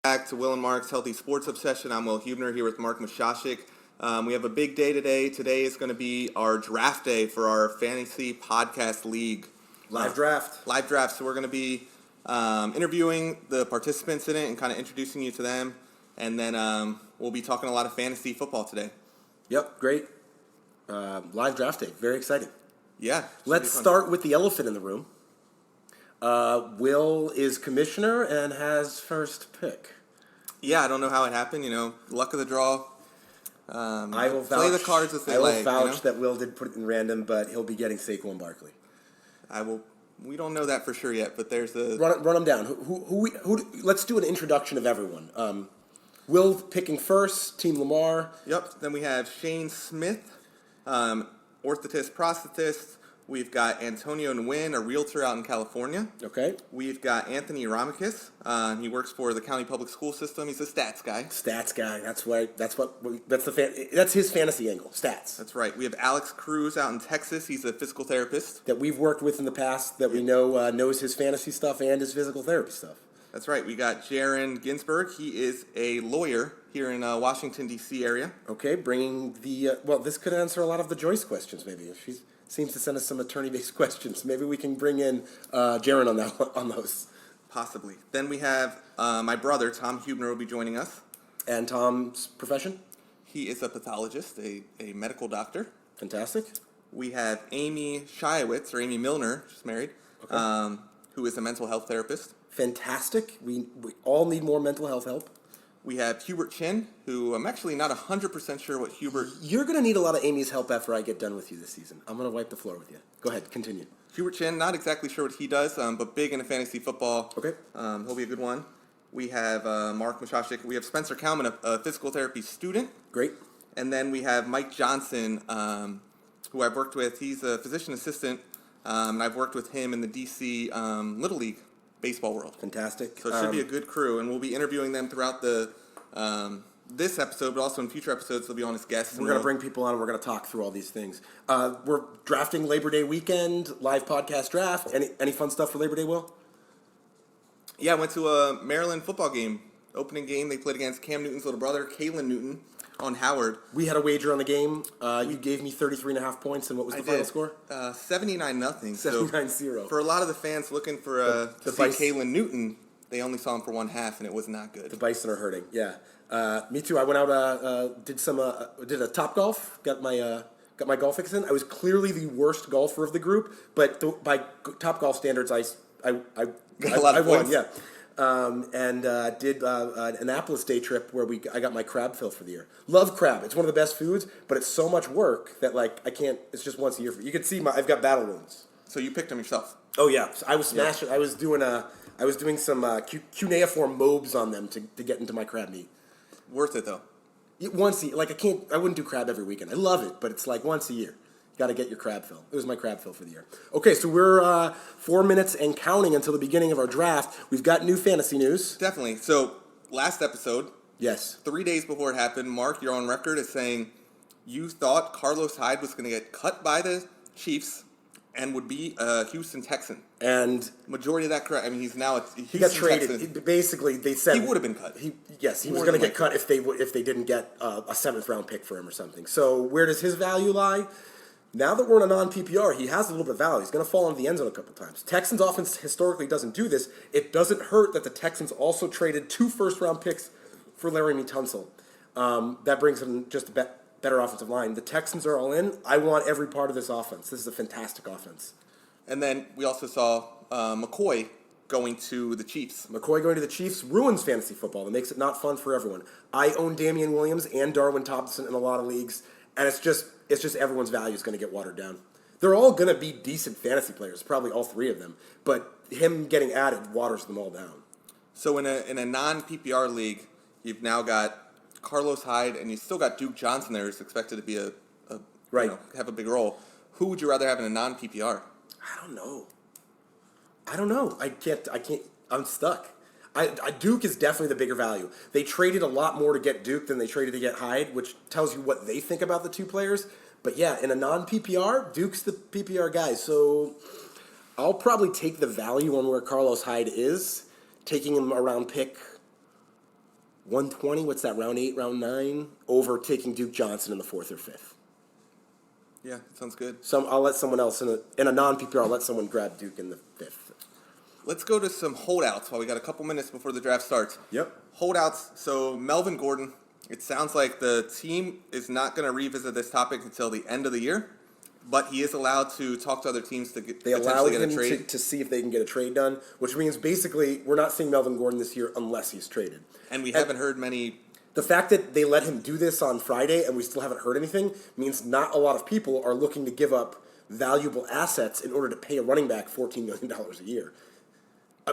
Back to Will and Mark's Healthy Sports Obsession. I'm Will Hubner here with Mark Mashashik. We have a big day today. Today is going to be our draft day for our Fantasy Podcast League. Live draft. Live draft. So we're going to be interviewing the participants in it and kind of introducing you to them. And then we'll be talking a lot of fantasy football today. Yep, great. Live draft day. Very exciting. Yeah. Let's start with the elephant in the room. Will is commissioner and has first pick. Yeah, I don't know how it happened. You know, luck of the draw. I will play the cards as they lay. I will vouch that Will did put it in random, but he'll be getting Saquon Barkley. We don't know that for sure yet, but there's a run them down. Who? Let's do an introduction of everyone. Will picking first. Team Lamar. Yep. Then we have Shane Smith, orthotist, prosthetist. We've got Antonio Nguyen, a realtor out in California. Okay. We've got Anthony Ramikis. He works for the county public school system. He's a stats guy. Stats guy. That's his fantasy angle. Stats. That's right. We have Alex Cruz out in Texas. He's a physical therapist that we've worked with in the past. That we know knows his fantasy stuff and his physical therapy stuff. That's right. We got Jaron Ginsberg. He is a lawyer here in Washington D.C. area. Okay, bringing the this could answer a lot of the Joyce questions. Maybe if she seems to send us some attorney-based questions. Maybe we can bring in Jaron on those. Possibly. Then we have my brother, Tom Hubner, will be joining us. And Tom's profession? He is a pathologist, a medical doctor. Fantastic. We have Amy Shiowitz, or Amy Milner, she's married, okay. Who is a mental health therapist. Fantastic. We all need more mental health help. We have Hubert Chin, who I'm actually not 100% sure what Hubert... You're going to need a lot of Amy's help after I get done with you this season. I'm going to wipe the floor with you. Go ahead, continue. Hubert Chin, not exactly sure what he does, but big into fantasy football. Okay. He'll be a good one. We have Mark Mashashik. We have Spencer Kalman, a physical therapy student. Great. And then we have Mike Johnson, who I've worked with. He's a physician assistant, and I've worked with him in the D.C. Little League baseball world. Fantastic. So it should be a good crew, and we'll be interviewing them throughout this episode, but also in future episodes they'll be on as guests. We're going to bring people on and we're going to talk through all these things. We're drafting Labor Day weekend, live podcast draft. Any fun stuff for Labor Day, Will? Yeah, I went to a Maryland football game. Opening game, they played against Cam Newton's little brother, Kalen Newton, on Howard. We had a wager on the game. You gave me 33.5 points, and what was the final score? 79-0. 79-0. For a lot of the fans looking for to see Kalen Newton, they only saw him for one half, and it was not good. The Bison are hurting. Yeah, me too. I went out, did a Top Golf. Got my golf fix in. I was clearly the worst golfer of the group, but by Top Golf standards, I got a lot of won. points. Yeah. And did an Annapolis day trip where I got my crab fill for the year. Love crab. It's one of the best foods, but it's so much work that I can't. It's just once a year. You can see I've got battle wounds. So you picked them yourself? Oh yeah, so I was smashing. Yeah. I was doing some cuneiform mobes on them to get into my crab meat. Worth it though. Once a year. I wouldn't do crab every weekend. I love it, but it's once a year. Got to get your crab fill. It was my crab fill for the year. Okay, so we're 4 minutes and counting until the beginning of our draft. We've got new fantasy news. Definitely. So last episode, yes, 3 days before it happened, Mark, you're on record as saying you thought Carlos Hyde was going to get cut by the Chiefs and would be a Houston Texan. And majority of that correct. I mean, he's now a Houston he got traded. Texan. Basically, they said he would have been cut. He was going to get cut if they didn't get a 7th round pick for him or something. So where does his value lie? Now that we're in a non-PPR, he has a little bit of value. He's going to fall into the end zone a couple times. Texans offense historically doesn't do this. It doesn't hurt that the Texans also traded 2 first-round picks for Laramie Tunsil. That brings them just a better offensive line. The Texans are all in. I want every part of this offense. This is a fantastic offense. And then we also saw McCoy going to the Chiefs. McCoy going to the Chiefs ruins fantasy football. It makes it not fun for everyone. I own Damian Williams and Darwin Thompson in a lot of leagues, and it's just everyone's value is going to get watered down. They're all going to be decent fantasy players, probably all 3 of them, but him getting added waters them all down. So in a non-PPR league, you've now got Carlos Hyde, and you still got Duke Johnson there, who's expected to be right. Have a big role. Who would you rather have in a non-PPR? I don't know. I can't. I'm stuck. Duke is definitely the bigger value. They traded a lot more to get Duke than they traded to get Hyde, which tells you what they think about the 2 players. But yeah, in a non-PPR, Duke's the PPR guy. So I'll probably take the value on where Carlos Hyde is, taking him around pick 120, what's that, round 8, round 9, over taking Duke Johnson in the 4th or 5th. Yeah, sounds good. I'll let someone else in a non-PPR, I'll let someone grab Duke in the 5th. Let's go to some holdouts while we got a couple minutes before the draft starts. Yep. Holdouts. So Melvin Gordon, it sounds like the team is not going to revisit this topic until the end of the year, but he is allowed to talk to other teams to They allow potentially get a him trade. to see if they can get a trade done, which means basically we're not seeing Melvin Gordon this year unless he's traded. And we haven't heard many. The fact that they let him do this on Friday and we still haven't heard anything means not a lot of people are looking to give up valuable assets in order to pay a running back $14 million a year.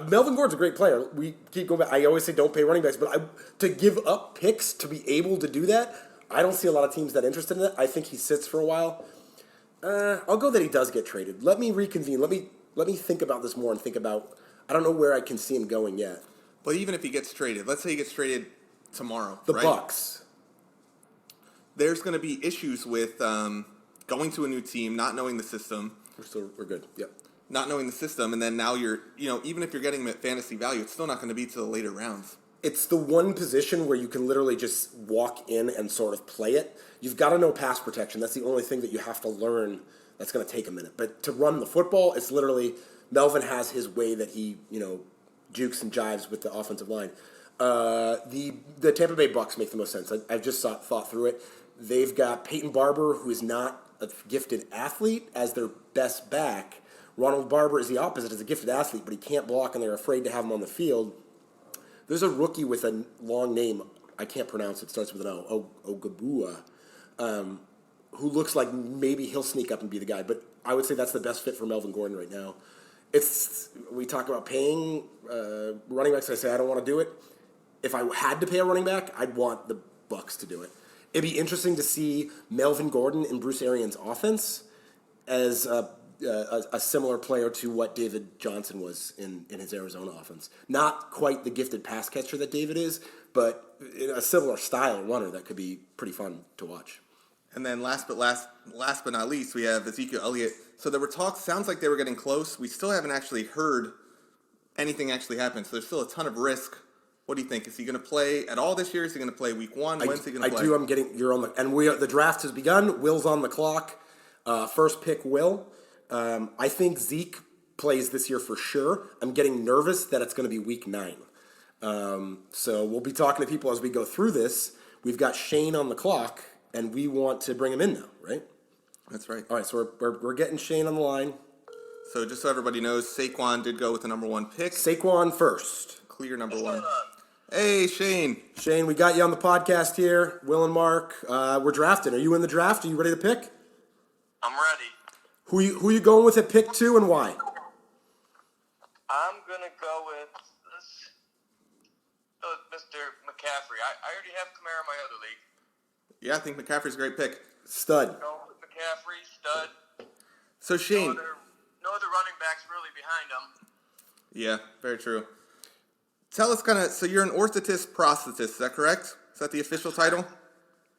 Melvin Gordon's a great player. We keep going back. I always say don't pay running backs, but to give up picks to be able to do that, I don't see a lot of teams that interested in it. I think he sits for a while. I'll go that he does get traded. Let me reconvene. Let me think about this more and think about. I don't know where I can see him going yet. But even if he gets traded, let's say he gets traded tomorrow, The right? Bucks. There's going to be issues with going to a new team, not knowing the system. We're good. Yep. Not knowing the system, and then now even if you're getting him at fantasy value, it's still not going to be to the later rounds. It's the one position where you can literally just walk in and sort of play it. You've got to know pass protection. That's the only thing that you have to learn that's going to take a minute. But to run the football, it's literally Melvin has his way that he, jukes and jives with the offensive line. The Tampa Bay Bucks make the most sense. I've just thought through it. They've got Peyton Barber, who is not a gifted athlete, as their best back. Ronald Barber is the opposite, as a gifted athlete, but he can't block, and they're afraid to have him on the field. There's a rookie with a long name. I can't pronounce it. Starts with an O. Ogabua, who looks like maybe he'll sneak up and be the guy. But I would say that's the best fit for Melvin Gordon right now. We talk about paying running backs. I say I don't want to do it. If I had to pay a running back, I'd want the Bucks to do it. It'd be interesting to see Melvin Gordon in Bruce Arians' offense as a similar player to what David Johnson was in his Arizona offense. Not quite the gifted pass catcher that David is, but in a similar style runner that could be pretty fun to watch. And then last but not least, we have Ezekiel Elliott. So there were talks, sounds like they were getting close. We still haven't actually heard anything actually happen. So there's still a ton of risk. What do you think? Is he going to play at all this year? Is he going to play week 1? When's he going to play? I do. You're on the, and the draft has begun. Will's on the clock. First pick, Will. I think Zeke plays this year for sure. I'm getting nervous that it's going to be week 9. So we'll be talking to people as we go through this. We've got Shane on the clock, and we want to bring him in now, right? That's right. All right, so we're getting Shane on the line. So just so everybody knows, Saquon did go with the number 1 pick. Saquon first. Clear number 1. Hey, Shane. Shane, we got you on the podcast here. Will and Mark, we're drafting. Are you in the draft? Are you ready to pick? I'm ready. Who you going with at pick 2 and why? I'm gonna go with this, Mr. McCaffrey. I already have Kamara in my other league. Yeah, I think McCaffrey's a great pick. Stud. Go with McCaffrey, stud. So Shane. No other running backs really behind him. Yeah, very true. Tell us so you're an orthotist prosthetist, is that correct? Is that the official title?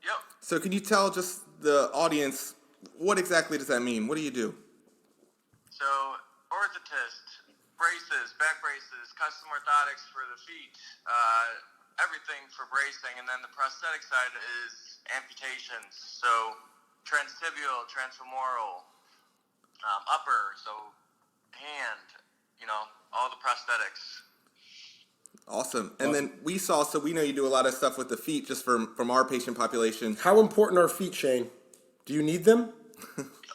Yep. So can you tell just the audience, what exactly does that mean? What do you do? So, orthotist, braces, back braces, custom orthotics for the feet, everything for bracing, and then the prosthetic side is amputations. So, transtibial, transfemoral, upper, so hand, all the prosthetics. Awesome. And then we know you do a lot of stuff with the feet just from our patient population. How important are feet, Shane? Do you need them?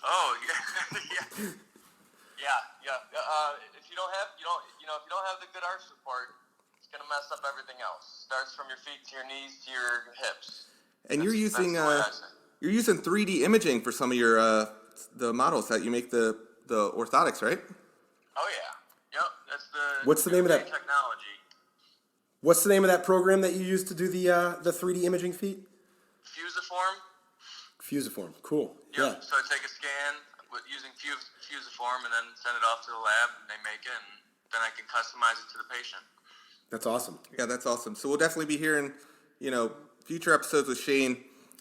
Oh, yeah. yeah. If you don't have the good arch support, it's going to mess up everything else. Starts from your feet to your knees to your hips. And you're using 3D imaging for some of your the models that you make the orthotics, right? Oh yeah. Yep. That's the What's the name of that technology? What's the name of that program that you use to do the 3D imaging feet? Fusiform. Fusiform. Cool. Yep. Yeah. So I take a scan using Fusiform and then send it off to the lab, and they make it, and then I can customize it to the patient. That's awesome. Yeah, that's awesome. So we'll definitely be hearing, future episodes with Shane.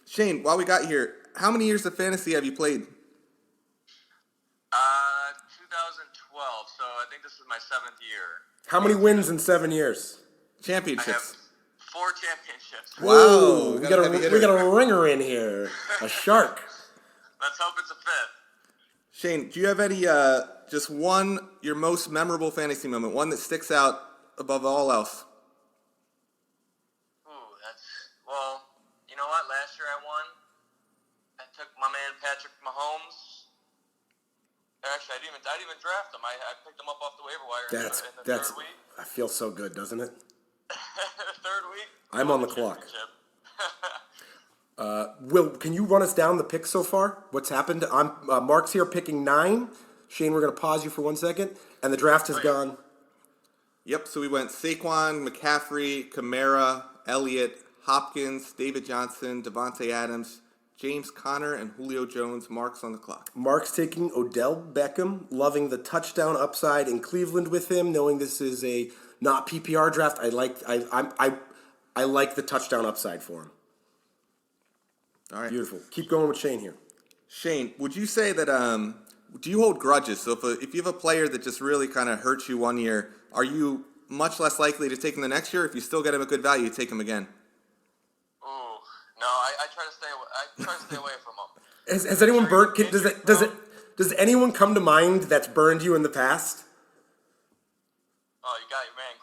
Shane, while we got here, how many years of fantasy have you played? 2012. So I think this is my 7th year. How many wins in 7 years? I have Championships. 4 championships. Wow. Whoa, we got got a heavy hitter. a ringer in here. A shark. Let's hope it's a 5th. Shane, do you have any, just one, your most memorable fantasy moment, one that sticks out above all else? Ooh, well, you know what? Last year I won. I took my man Patrick Mahomes. Actually, I didn't even draft him. I picked him up off the waiver wire in the That's. third week. I feel so good, doesn't it? The third week. I'm on the clock. Championship. Will, can you run us down the picks so far? What's happened? I'm Mark's here picking 9. Shane, we're going to pause you for 1 second, and the draft has gone. Yep, so we went Saquon, McCaffrey, Kamara, Elliott, Hopkins, David Johnson, Devontae Adams, James Conner, and Julio Jones. Mark's on the clock. Mark's taking Odell Beckham, loving the touchdown upside in Cleveland with him, knowing this is a not PPR draft. I like the touchdown upside for him. All right. Beautiful. Keep going with Shane here. Shane, would you say that, do you hold grudges? So if you have a player that just really kind of hurts you one year, are you much less likely to take him the next year? If you still get him a good value, you take him again? Ooh, no, I try to stay away. I try to stay away from him. Has anyone burnt? Does anyone come to mind that's burned you in the past? Oh, you got your man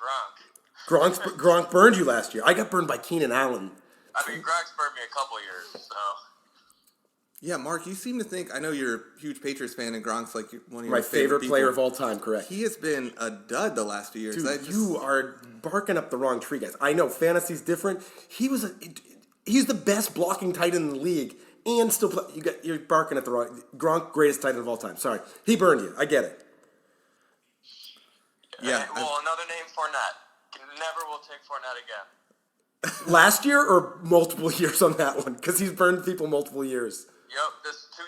Gronk. Gronk burned you last year. I got burned by Keenan Allen. I mean, Gronk's burned me a couple years, so. Yeah, Mark, you seem to think, I know you're a huge Patriots fan, and Gronk's like one of your My favorite people. player of all time, correct. He has been a dud the last few years. Dude, you are barking up the wrong tree, guys. I know fantasy's different. He's the best blocking tight end in the league, and still you're barking at the wrong. Gronk, greatest tight end of all time. Sorry, he burned you. I get it. Yeah. Well, another name, Fournette. Never will take Fournette again. Last year or multiple years on that one? Because he's burned people multiple years. Yep, this 2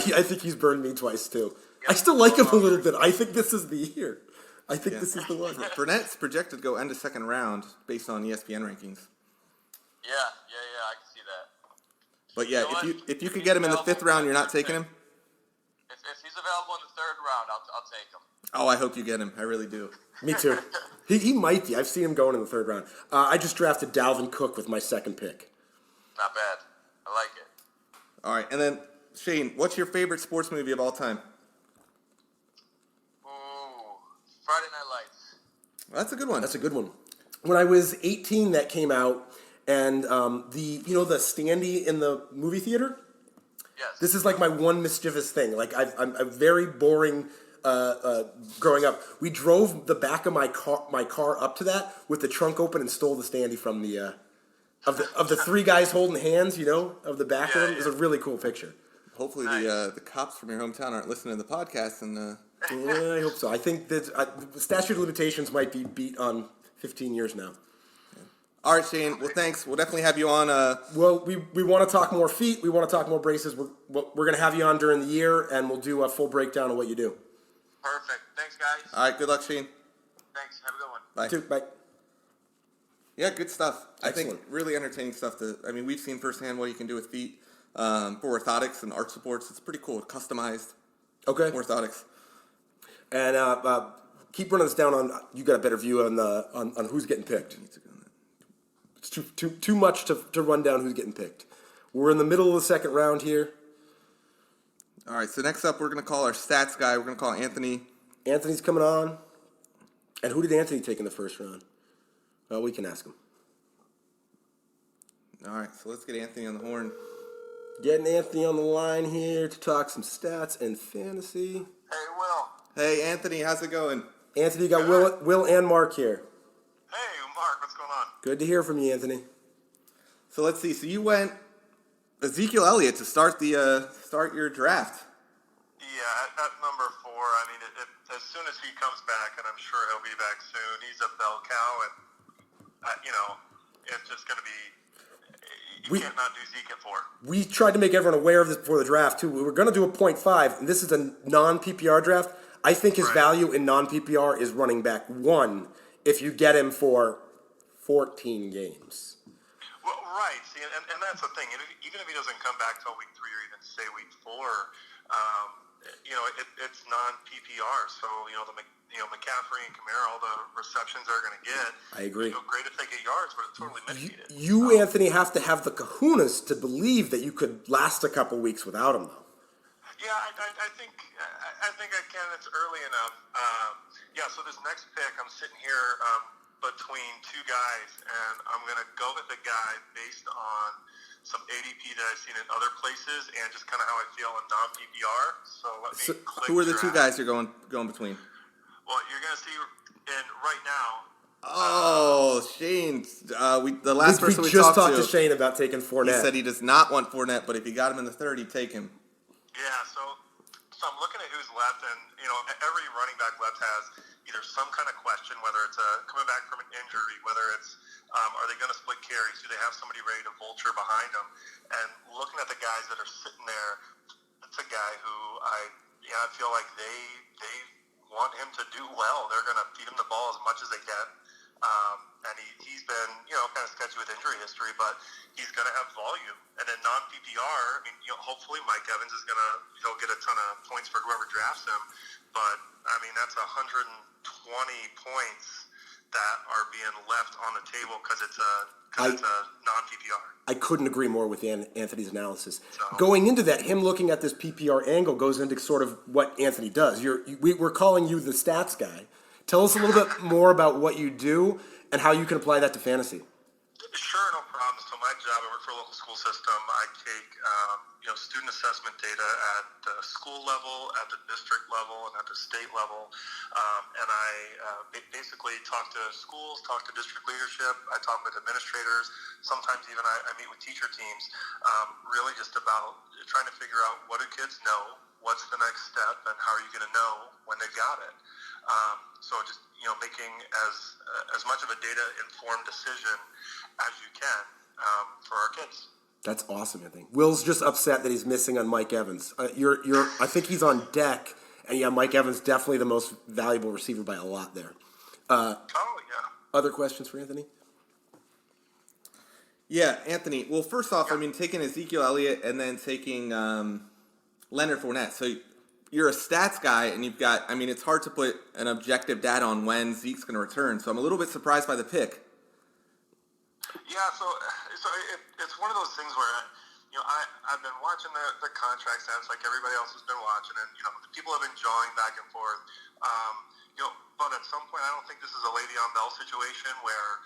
years. I think he's burned me twice too. I still like him a little bit. I think this is the year. I think this is the one. Fournette's projected to go end of second round based on ESPN rankings. Yeah, I can see that. But yeah, You know what? if you could get him in the 5th round, you're not taking him? If he's available in the 3rd round, I'll take him. Oh, I hope you get him. I really do. Me too. He might be. I've seen him going in the 3rd round. I just drafted Dalvin Cook with my 2nd pick. Not bad. I like it. All right, and then, Shane, what's your favorite sports movie of all time? Ooh, Friday Night Lights. Well, that's a good one. That's a good one. When I was 18, that came out, and the standee in the movie theater. Yes. This is like my one mischievous thing. Like I'm very boring. Growing up, we drove the back of my car up to that with the trunk open and stole the standee from the of the 3 guys holding hands. Of the back of them. It was a really cool picture. Hopefully the cops from your hometown aren't listening to the podcast and. Yeah, I hope so. I think that the statute of limitations might be beat on 15 years now. All right, Shane. Well, thanks. We'll definitely have you on. Well, we want to talk more feet. We want to talk more braces. We're going to have you on during the year, and we'll do a full breakdown of what you do. Perfect. Thanks, guys. All right. Good luck, Shane. Thanks. Have a good one. Bye. Bye. Yeah, good stuff. Excellent. I think really entertaining stuff. We've seen firsthand what you can do with feet for orthotics and arch supports. It's pretty cool. Customized Okay. orthotics. And keep running this down on. You got a better view on who's getting picked. It's too much to run down who's getting picked. We're in the middle of the 2nd round here. All right. So next up, we're going to call our stats guy. We're going to call Anthony. Anthony's coming on. And who did Anthony take in the 1st round? Well, we can ask him. All right. So let's get Anthony on the horn. Getting Anthony on the line here to talk some stats and fantasy. Hey, Will. Hey, Anthony. How's it going? Anthony, you got Will and Mark here. Hey, Mark. What's going on? Good to hear from you, Anthony. So let's see. So you went Ezekiel Elliott to start your draft. Yeah, at number 4. I mean, as soon as he comes back, and I'm sure he'll be back soon, he's a bell cow, and it's just going to be. You can't not do Zeke at 4. We tried to make everyone aware of this before the draft too. We were going to do a 0.5, and this is a non-PPR draft. I think his value in non-PPR is running back 1 if you get him for 14 games. Well, right. See, and that's the thing. Even if he doesn't come back till week 3 or even say week 4, it's non-PPR. So the McCaffrey and Kamara, all the receptions they're going to get. I agree. Great if they get get yards, but it's totally mitigated. You, Anthony, have to have the kahunas to believe that you could last a couple weeks without him, though. Yeah, I think I can. It's early enough. Yeah. So this next pick, I'm sitting here between two guys, and I'm gonna go with a guy based on some ADP that I've seen in other places, and just kind of how I feel in non-PPR. So let me. Click Who are the two draft. guys you're going between? Well, you're gonna see in right now. Oh, Shane. The last person We we just talked talked to Shane about taking he Fournette. said he does not want Fournette, but if you got him in the third, he'd take him. Yeah, so I'm looking at who's left, and every running back left has either some kind of question, whether it's coming back from an injury, whether it's are they going to split carries, do they have somebody ready to vulture behind them, and looking at the guys that are sitting there, that's a guy who I feel like they want him to do well. They're going to feed him the ball as much as they can. And he's been, kind of sketchy with injury history, but he's going to have volume. And in non-PPR, I mean, hopefully Mike Evans is going to, get a ton of points for whoever drafts him. But, I mean, that's 120 points that are being left on the table because it's a non-PPR. I couldn't agree more with Anthony's analysis. So- Going into that, him looking at this PPR angle goes into sort of what Anthony does. We're calling you the stats guy. Tell us a little bit more about what you do and how you can apply that to fantasy. Sure, no problem. So my job, I work for a local school system. I take, student assessment data at the school level, at the district level, and at the state level. And I basically talk to schools, talk to district leadership. I talk with administrators. Sometimes even I meet with teacher teams, really just about trying to figure out what do kids know, what's the next step, and how are you going to know when they've got it. So just making as much of a data-informed decision as you can for our kids. That's awesome, Anthony. Will's just upset that he's missing on Mike Evans. I think he's on deck, and yeah, Mike Evans definitely the most valuable receiver by a lot there. Oh yeah. Other questions for Anthony? Yeah, Anthony. Well, first off, I mean, taking Ezekiel Elliott and then taking Leonard Fournette. So you're a stats guy, and you've got, I mean, it's hard to put an objective data on when Zeke's going to return. So I'm a little bit surprised by the pick. Yeah, so it's one of those things where, I've been watching the contract stats like everybody else has been watching, and, people have been jawing back and forth. But at some point, I don't think this is a Le'Veon Bell situation where,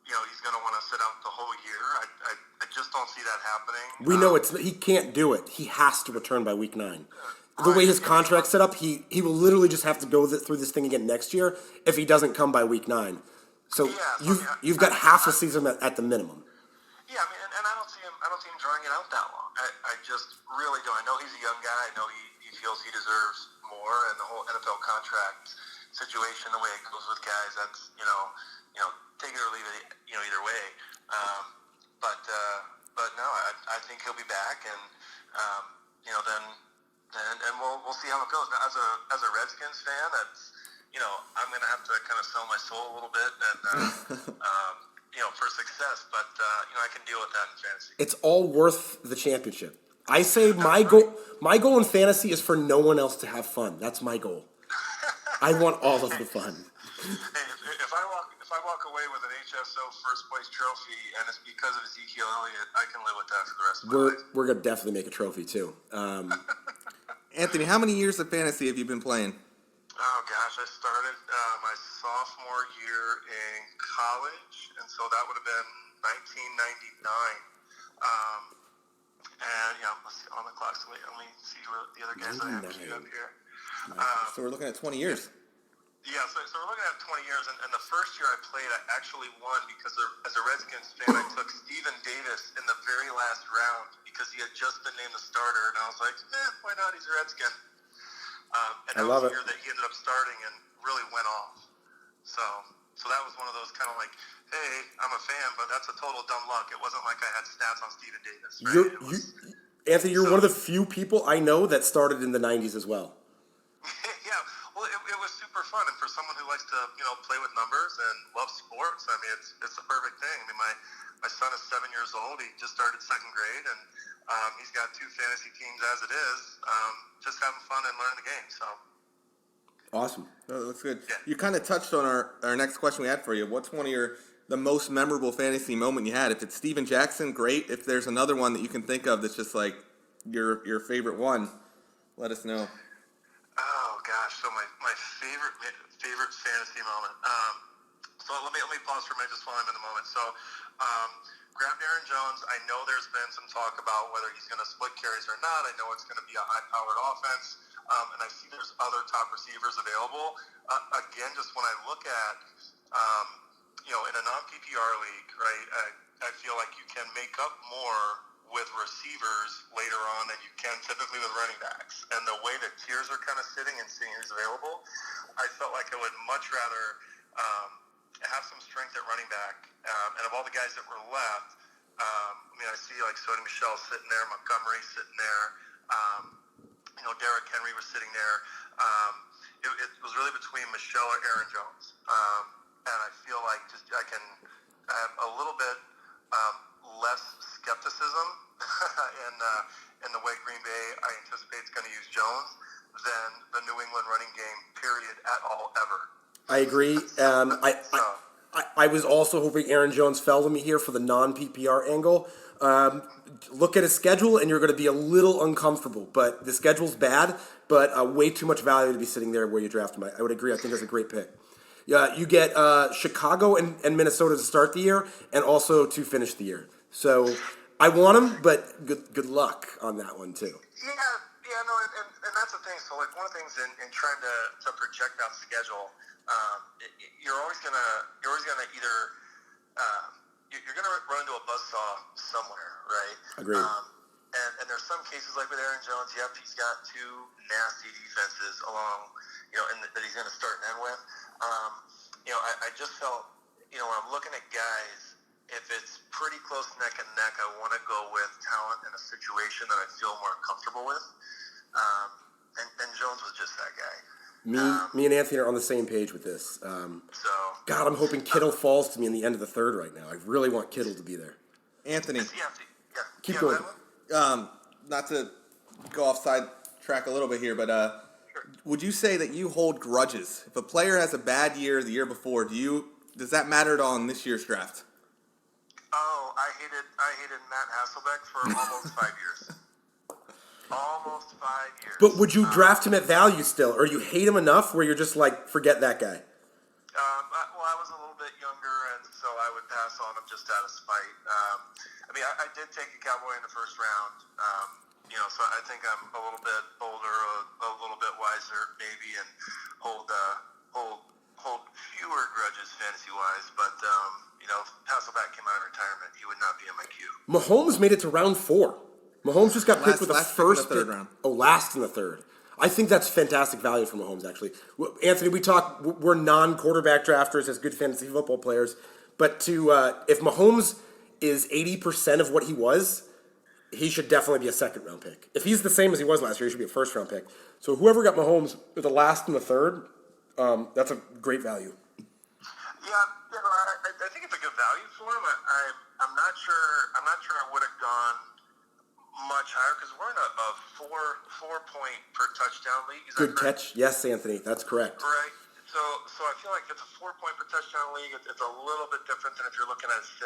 he's going to want to sit out the whole year. I just don't see that happening. We know he can't do it. He has to return by week 9. The way his contract's set up, he will literally just have to go through this thing again next year if he doesn't come by week 9. So you've got half a season at the minimum. Yeah, I mean, and I don't see him drawing it out that long. I just really don't. I know he's a young guy. I know he feels he deserves more, and the whole NFL contract situation, the way it goes with guys, that's take it or leave it, either way. But no, I think he'll be back, and then we'll see how it goes. Now, as a Redskins fan, that's I'm gonna have to kind of sell my soul a little bit, and for success. But I can deal with that in fantasy. It's all worth the championship. I say my goal in fantasy is for no one else to have fun. That's my goal. I want all of the fun. Hey, if I walk away with an HSO first place trophy and it's because of Ezekiel Elliott, I can live with that for the rest of my life. We're gonna definitely make a trophy too. Anthony, how many years of fantasy have you been playing? Oh gosh, I started my sophomore year in college, and so that would have been 1999. And let's see on the clock. So let me see who the other guys I have queued up here. So we're looking at 20 years. Yeah, so we're looking at 20 years, and the first year I played, I actually won because as a Redskins fan, I took Steven Davis in the very last round because he had just been named the starter, and I was like, why not? He's a Redskin. And that was the year that he ended up starting and really went off. So that was one of those kind of like, hey, I'm a fan, but that's a total dumb luck. It wasn't like I had stats on Steven Davis. Right? Anthony, you're one of the few people I know that started in the 90s as well. Yeah, well, it was super fun, and for someone who likes to play with numbers and loves sports, I mean, it's the perfect thing. I mean, my son is 7 years old. He just started second grade, and he's got 2 fantasy teams as it is, just having fun and learning the game. So Awesome. Oh, that looks good. You kind of touched on our next question we had for you. What's one of the most memorable fantasy moment you had? If it's Steven Jackson, great. If there's another one that you can think of that's just like your favorite one, let us know. Oh gosh, so my favorite fantasy moment. So let me pause for a minute just while I'm in the moment. So grabbed Aaron Jones. I know there's been some talk about whether he's going to split carries or not. I know it's going to be a high-powered offense, and I see there's other top receivers available. Again, just when I look at in a non-PPR league, right? I feel like you can make up more with receivers later on than you can typically with running backs. And the way that tiers are kind of sitting and seeing who's available, I felt like I would much rather have some strength at running back. And of all the guys that were left, I see like Sony Michel sitting there, Montgomery sitting there, Derrick Henry was sitting there. It was really between Michel or Aaron Jones. And I feel like I can have a little bit less skepticism in the way Green Bay I anticipate is going to use Jones than the New England running game, period, at all, ever. I agree. I was also hoping Aaron Jones fell to me here for the non-PPR angle. Look at his schedule, and you're going to be a little uncomfortable. But the schedule's bad, but way too much value to be sitting there where you draft him. I would agree. I think that's a great pick. Yeah, you get Chicago and Minnesota to start the year, and also to finish the year. So I want him, but good luck on that one too. And that's the thing. So like one of the things in trying to project out schedule, you're always gonna either you're gonna run into a buzzsaw somewhere, right? Agreed. And there's some cases like with Aaron Jones, yep, he's got two nasty defenses along, that he's going to start and end with. I just felt, when I'm looking at guys, if it's pretty close neck and neck, I want to go with talent in a situation that I feel more comfortable with. And Jones was just that guy. Me and Anthony are on the same page with this. God, I'm hoping Kittle falls to me in the end of the third right now. I really want Kittle to be there. Anthony, Keep going. not to go off side track a little bit here, but would you say that you hold grudges? If a player has a bad year the year before, does that matter at all in this year's draft? Oh, I hated Matt Hasselbeck for almost 5 years. Almost 5 years. But would you draft him at value still, or you hate him enough where you're just like, forget that guy? I was a little bit younger, and so I would pass on him just out of spite. I did take a Cowboy in the first round, so I think I'm a little bit older, a little bit wiser, maybe, and hold fewer grudges fantasy-wise. But, if Hasselbeck came out of retirement, he would not be in my queue. Mahomes made it to round 4. Mahomes just got picked with the first pick in the third round. Oh, last in the third. I think that's fantastic value for Mahomes, actually. Anthony, we're non-quarterback drafters as good fantasy football players, but if Mahomes is 80% of what he was, he should definitely be a second-round pick. If he's the same as he was last year, he should be a first-round pick. So whoever got Mahomes with the last and the third, that's a great value. I think it's a good value for him. I'm not sure I would have gone much higher because we're in a four point per touchdown league. Is Good that correct? catch. Yes, Anthony, that's correct. Right. So I feel like it's a 4 point per touchdown league. It's a little bit different than if you're looking at 6.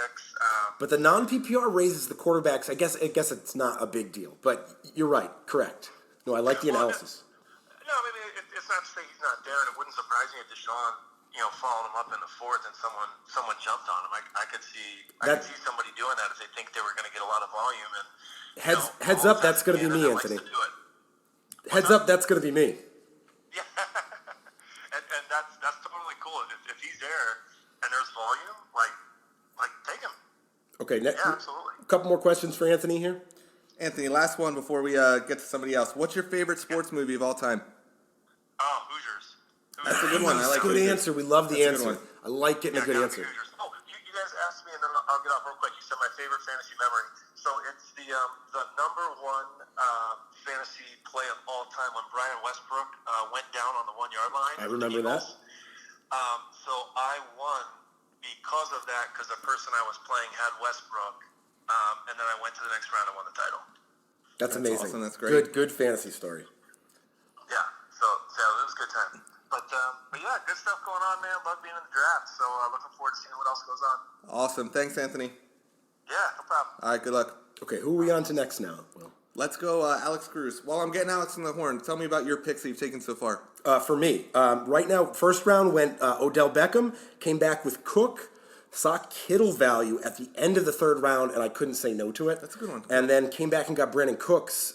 But the non-PPR raises the quarterbacks. I guess it's not a big deal. But you're right. Correct. No, I like the analysis. No, it's not to say he's not there, and it wouldn't surprise me if Deshaun, followed him up in the fourth and someone jumped on him. I could see somebody doing that if they think they were going to get a lot of volume. And heads up, that's going to be me, Anthony. Heads up, that's going to be me. Yeah, and that's totally cool. If he's there and there's volume, like take him. Okay, next. Yeah, absolutely. A couple more questions for Anthony here. Anthony, last one before we get to somebody else. What's your favorite sports movie of all time? Oh, Hoosiers. That's a good one. I like Good Hoosiers. answer. We love the That's a good answer. one. I like getting a good answer. Hoosiers. Oh, you guys asked me, and then I'll get off real quick. You said my favorite fantasy memory. So it's the number one fantasy play of all time when Brian Westbrook went down on the 1 yard line. I remember that. So I won because of that, because the person I was playing had Westbrook, and then I went to the next round and won the title. That's amazing. awesome. That's great. Good fantasy story. Yeah, so it was a good time. But But yeah, good stuff going on, man. Love being in the draft. So looking forward to seeing what else goes on. Awesome. Thanks, Anthony. Yeah, no problem. All right, good luck. Okay, who are we on to next now? Will? Let's go, Alex Cruz. While I'm getting Alex in the horn, tell me about your picks that you've taken so far. For me, right now, first round went Odell Beckham, came back with Cook, saw Kittle value at the end of the third round, and I couldn't say no to it. That's a good one. And then came back and got Brandon Cooks.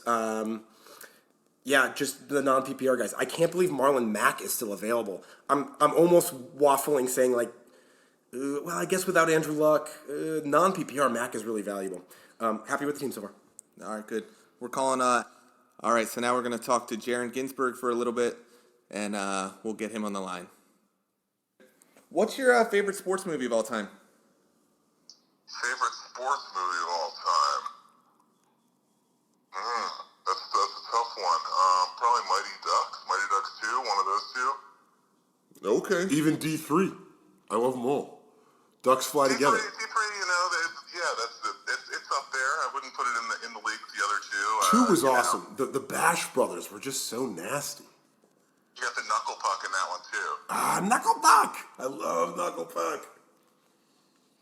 Just the non-PPR guys. I can't believe Marlon Mack is still available. I'm almost waffling saying like, well, I guess without Andrew Luck, non-PPR Mack is really valuable. Happy with the team so far. All right, good. We're calling. All right, so now we're going to talk to Jaron Ginsburg for a little bit, and we'll get him on the line. What's your favorite sports movie of all time? Favorite sports movie of all time? That's a tough one. Probably Mighty Ducks. Mighty Ducks 2, one of those two. Okay. Even D3. I love them all. Ducks fly together. D3, it's up there. I wouldn't put it in the league with the other two. 2 was awesome. The Bash brothers were just so nasty. You got the Knuckle Puck in that one too. Knuckle Puck. I love Knuckle Puck.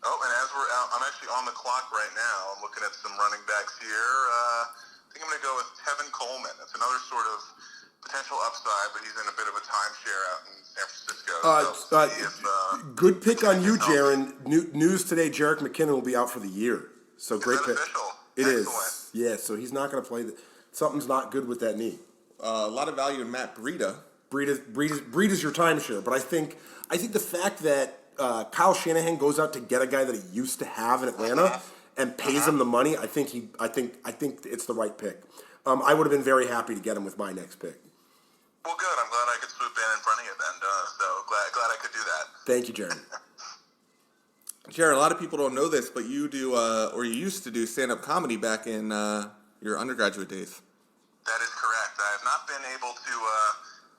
Oh, and as we're out, I'm actually on the clock right now. I'm looking at some running backs here. I think I'm going to go with Tevin Coleman. That's another sort of potential upside, but he's in a bit of a timeshare out in San Francisco. Good pick on you, Jaron. News today: Jerick McKinnon will be out for the year. So great pick. Official? It Excellent. is. Yeah. So he's not going to play. Something's not good with that knee. A lot of value in Matt Breida. Breed is your timeshare, but I think the fact that Kyle Shanahan goes out to get a guy that he used to have in Atlanta and pays him the money, I think it's the right pick. I would have been very happy to get him with my next pick. Well, good. I'm glad I could swoop in front of you then. So glad I could do that. Thank you, Jaron. Jaron, a lot of people don't know this, but you do, or you used to do stand-up comedy back in your undergraduate days. That is correct. I have not been able to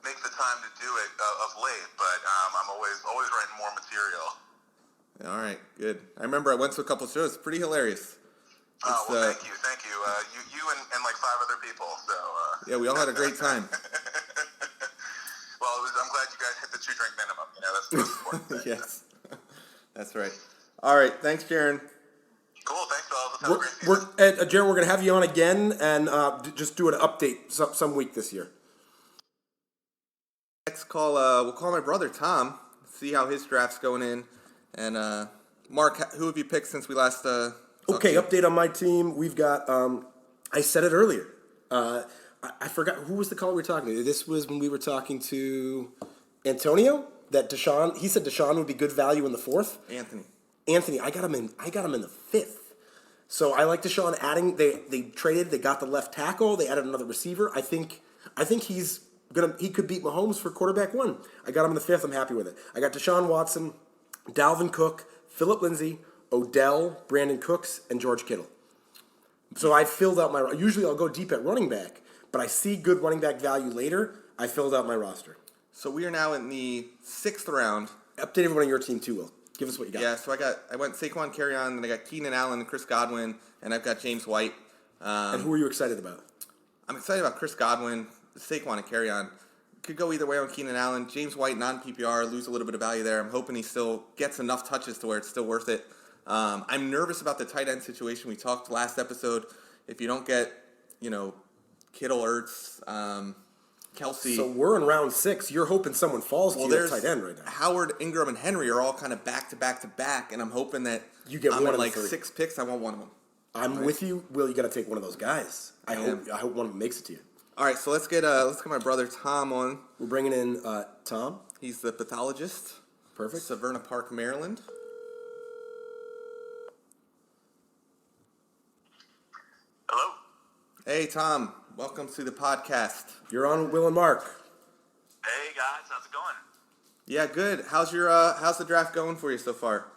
make the time to do it of late, but I'm always writing more material. All right, good. I remember I went to a couple shows. Pretty hilarious. Oh, well, thank you. You and like 5 other people. So yeah, we all had a great time. Well, I'm glad you guys hit the 2-drink minimum. That's the most important thing. Yes, that's right. All right, thanks, Jaron. Cool. Thanks, fellas. Let's have a great season. Jaron, we're going to have you on again and just do an update some week this year. Next call, we'll call my brother Tom. See how his draft's going in. And Mark, who have you picked since we last? Okay, update on my team. We've got. I said it earlier. I forgot who was the caller we were talking to. This was when we were talking to Antonio. That Deshaun. He said Deshaun would be good value in the 4th. Anthony, I got him in the 5th. So I like Deshaun adding. They traded. They got the left tackle. They added another receiver. I think he could beat Mahomes for quarterback 1. I got him in the 5th. I'm happy with it. I got Deshaun Watson, Dalvin Cook, Phillip Lindsay, Odell, Brandon Cooks, and George Kittle. So I filled out my. Usually I'll go deep at running back, but I see good running back value later. I filled out my roster. So we are now in the 6th round. Update everyone on your team too, Will. Give us what you got. Yeah, so I went Saquon Carryon, and I got Keenan Allen and Chris Godwin, and I've got James White. And who are you excited about? I'm excited about Chris Godwin, Saquon, and Carryon. Could go either way on Keenan Allen. James White, non-PPR, lose a little bit of value there. I'm hoping he still gets enough touches to where it's still worth it. I'm nervous about the tight end situation. We talked last episode. If you don't get, Kittle, Ertz, Kelsey. So we're in round 6. You're hoping someone falls to you at tight end right now. Howard, Ingram, and Henry are all kind of back to back to back, and I'm hoping that you get I'm one in of the 3. 6 picks. I want one of them. I'm with you, Will. You got to take one of those guys. I hope one of them makes it to you. All right, so let's get my brother Tom on. We're bringing in Tom. He's the pathologist. Perfect. Severna Park, Maryland. Hello. Hey, Tom. Welcome to the podcast. You're on with Will and Mark. Hey guys, how's it going? Yeah, good. How's the draft going for you so far?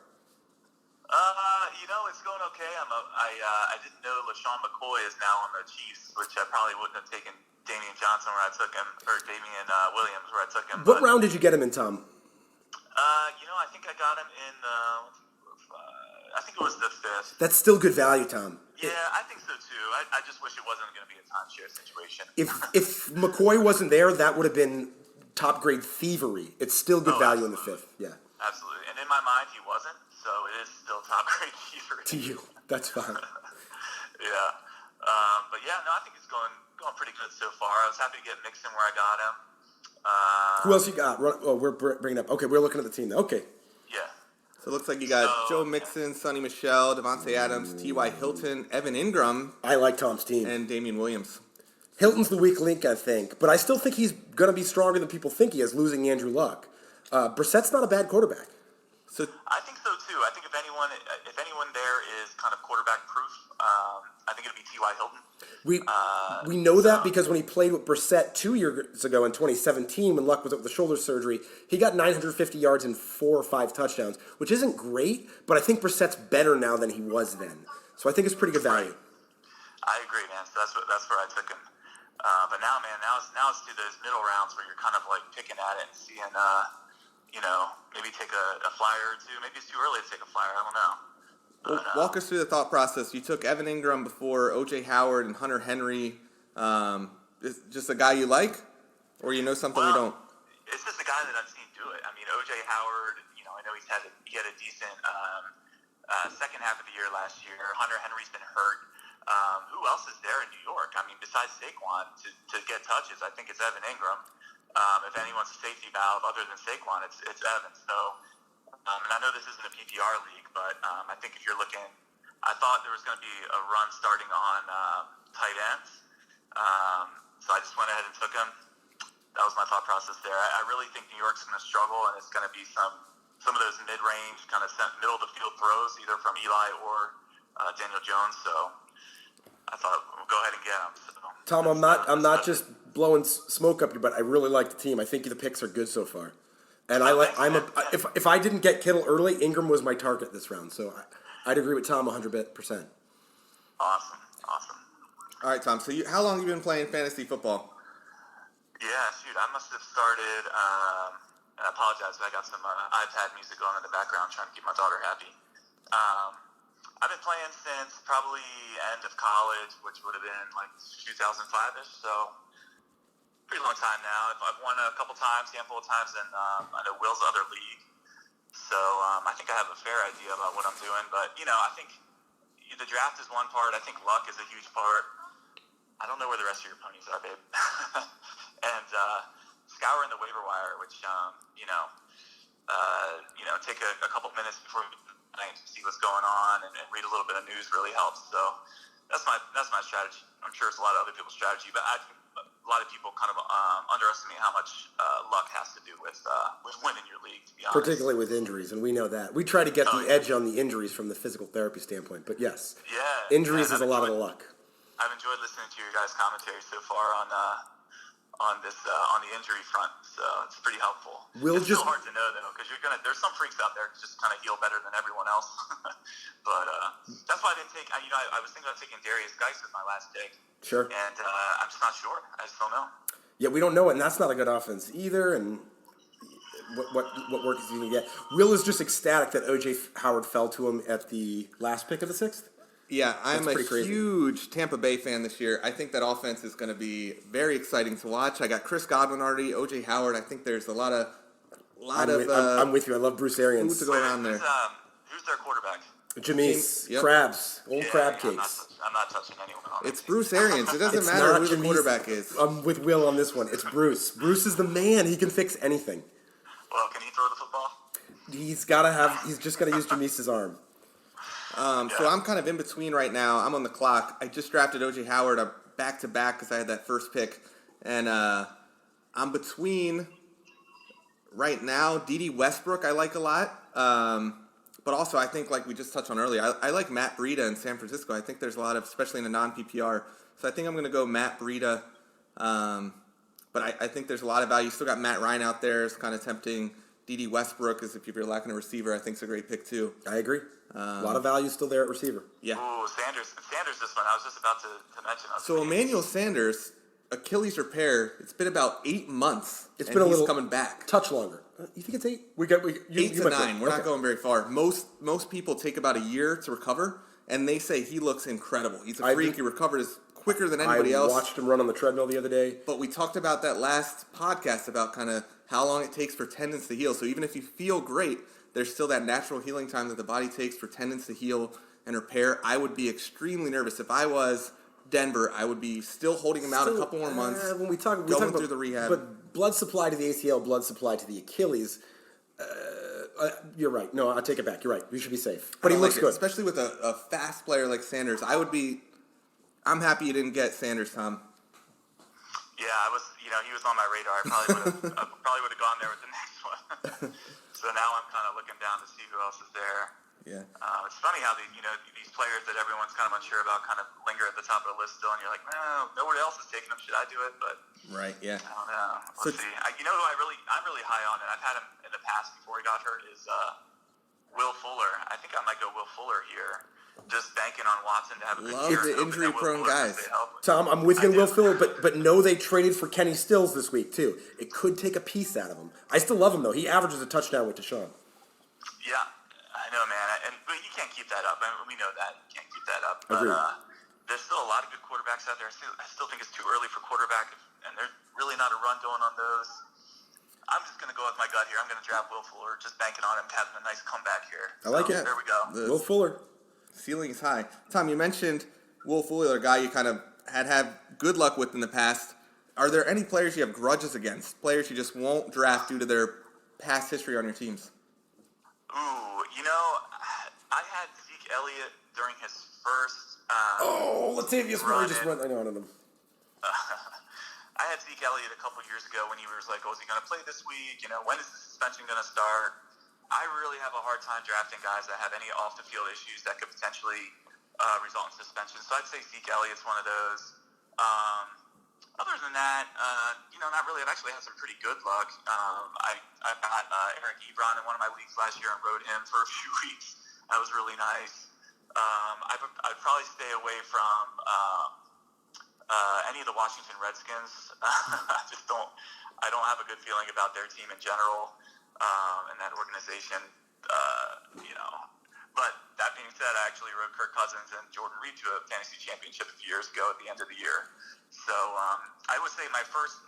It's going okay. I didn't know LaShawn McCoy is now on the Chiefs, which I probably wouldn't have taken Damian Johnson where I took him, or Damian Williams where I took him. What round did you get him in, Tom? I think I got him in. I think it was the 5th. That's still good value, Tom. Yeah, I think so too. I just wish it wasn't going to be a timeshare situation. If McCoy wasn't there, that would have been top grade thievery, it's still good value in the fifth. Yeah. Absolutely. And in my mind, he wasn't, so it is still top grade thievery. To you, that's fine. Yeah. But yeah, no, I think it's going pretty good so far. I was happy to get Mixon where I got him. Who else you got? Oh, we're bringing up. Okay, we're looking at the team now. Okay. Yeah. So it looks like you got Joe Mixon, Sonny Michel, Devontae Adams, T.Y. Hilton, Evan Ingram, I like Tom's team. and Damian Williams. Hilton's the weak link, I think, but I still think he's going to be stronger than people think he is, losing Andrew Luck. Brissett's not a bad quarterback. So I think so too. I think if anyone there is kind of quarterback proof, I think it'd be T.Y. Hilton. We know that because when he played with Brissett 2 years ago in 2017, when Luck was up with the shoulder surgery, he got 950 yards and 4 or 5 touchdowns, which isn't great, but I think Brissett's better now than he was then. So I think it's pretty good value. I agree, man. So that's where I took him. But now, man, now it's to those middle rounds where you're kind of like picking at it and seeing, maybe take a flyer or two. Maybe it's too early to take a flyer. I don't know. walk us through the thought process. You took Evan Ingram before O.J. Howard and Hunter Henry. Is just a guy you like, or you know something we don't? It's just a guy that I've seen do it. I mean, O.J. Howard, I know he had a decent second half of the year last year. Hunter Henry's been hurt. Who else is there in New York? I mean, besides Saquon, to get touches, I think it's Evan Ingram. If anyone's a safety valve other than Saquon, it's Evan. So, and I know this isn't a PPR league, but I think if you're looking, I thought there was going to be a run starting on tight ends. So I just went ahead and took him. That was my thought process there. I really think New York's going to struggle, and it's going to be some of those mid-range, kind of middle of the field throws, either from Eli or Daniel Jones. So I thought we'll go ahead and get him. So, Tom, I'm not just blowing smoke up you, but I really like the team. I think the picks are good so far, and if I didn't get Kittle early, Ingram was my target this round. So I'd agree with Tom 100%. Awesome. All right, Tom. So how long have you been playing fantasy football? Yeah, shoot, I must have started. I apologize, but I got some iPad music going in the background, trying to keep my daughter happy. I've been playing since probably end of college, which would have been like 2005ish. So pretty long time now. I've won a couple times, handful of times in I know Will's other league. So I think I have a fair idea about what I'm doing. But I think the draft is one part. I think luck is a huge part. I don't know where the rest of your ponies are, babe. And scouring the waiver wire, which take a couple minutes before night to see what's going on and read a little bit of news really helps. So that's my strategy. I'm sure it's a lot of other people's strategy, but a lot of people kind of underestimate how much luck has to do with winning your league. To be honest, Particularly with injuries, and we know that. We try to get the edge on the injuries from the physical therapy standpoint, but yes, injuries is a lot of the luck. I've enjoyed listening to your guys' commentary so far on the injury front, so it's pretty helpful. It's still hard to know though, because there's some freaks out there who just kind of heal better than everyone else. But that's why I didn't take. I was thinking about taking Darius Geis as my last pick. Sure. And I'm just not sure. I just don't know. Yeah, we don't know it, and that's not a good offense either. And what work is he going to get? Will is just ecstatic that O.J. Howard fell to him at the last pick of the 6th. Yeah, I'm a crazy. huge Tampa Bay fan this year. I think that offense is going to be very exciting to watch. I got Chris Godwin already, O.J. Howard. I think there's a lot of. I'm with you. I love Bruce Arians. Food to go around there. Who's their quarterback? Jameis, Yep. Krabs, crab I'm cakes. not touching anyone on It's that team. Bruce Arians. It doesn't It's matter not who the Jameis. quarterback is. I'm with Will on this one. It's Bruce. Bruce is the man. He can fix anything. Well, can he throw the football? He's just got to use Jameis's arm. So I'm kind of in between right now. I'm on the clock. I just drafted O.J. Howard back to back because I had that first pick, and I'm between right now. D.D. Westbrook I like a lot, but also I think like we just touched on earlier, I like Matt Breida in San Francisco. I think there's a lot of, especially in a non-PPR. So I think I'm going to go Matt Breida, but I think there's a lot of value. You still got Matt Ryan out there. It's kind of tempting. D.D. Westbrook is, if you're lacking a receiver, I think is a great pick too. I agree. A lot of value still there at receiver. Yeah. Ooh, Sanders this one. I was just about to mention. So Emmanuel Sanders, Achilles repair. It's been about 8 months. It's and been a he's little touch longer. Touch longer. You think it's 8? 8 to 9. We're not going very far. Most people take about a year to recover, and they say he looks incredible. He's a freak. He recovered his quicker than anybody else. I watched him run on the treadmill the other day. But we talked about that last podcast about kind of how long it takes for tendons to heal. So even if you feel great, there's still that natural healing time that the body takes for tendons to heal and repair. I would be extremely nervous. If I was Denver, I would be still holding him out a couple more months, When we talk going about, through the rehab. But blood supply to the ACL, blood supply to the Achilles. You're right. No, I'll take it back. You're right. We should be safe. But he looks good. Especially with a fast player like Sanders. I'm happy you didn't get Sanders, Tom. Yeah, I was. He was on my radar. I probably would have gone there with the next one. So now I'm kind of looking down to see who else is there. Yeah. It's funny how these players that everyone's kind of unsure about kind of linger at the top of the list still, and you're like, no, nobody else is taking them. Should I do it? But Right. Yeah. I don't know. Let's see. Who I'm really high on, and I've had him in the past before he got hurt, is Will Fuller. I think I might go Will Fuller here. Just banking on Watson to have a good Love year. the injury-prone guys. Tom, I'm with you on Will Fuller, but know they traded for Kenny Stills this week too. It could take a piece out of him. I still love him though. He averages a touchdown with Deshaun. Yeah, I know, man. But you can't keep that up. I mean, we know that you can't keep that up. But Agreed. there's still a lot of good quarterbacks out there. I still think it's too early for quarterback, and there's really not a run going on those. I'm just going to go with my gut here. I'm going to draft Will Fuller, just banking on him having a nice comeback here. I like it. There we go. Will Fuller. Ceiling is high. Tom, you mentioned Will Fuller, a guy you kind of had good luck with in the past. Are there any players you have grudges against? Players you just won't draft due to their past history on your teams? Ooh, I had Zeke Elliott during his first. Latavius Murray just went on him. I had Zeke Elliott a couple years ago when he was like, "Oh, is he going to play this week? When is the suspension going to start?" I really have a hard time drafting guys that have any off-the-field issues that could potentially result in suspension. So I'd say Zeke Elliott's one of those. Other than that, not really. I've actually had some pretty good luck. I got Eric Ebron in one of my leagues last year and rode him for a few weeks. That was really nice. I'd probably stay away from any of the Washington Redskins. I don't have a good feeling about their team in general. And that organization, But that being said, I actually rode Kirk Cousins and Jordan Reed to a fantasy championship a few years ago at the end of the year. So I would say my first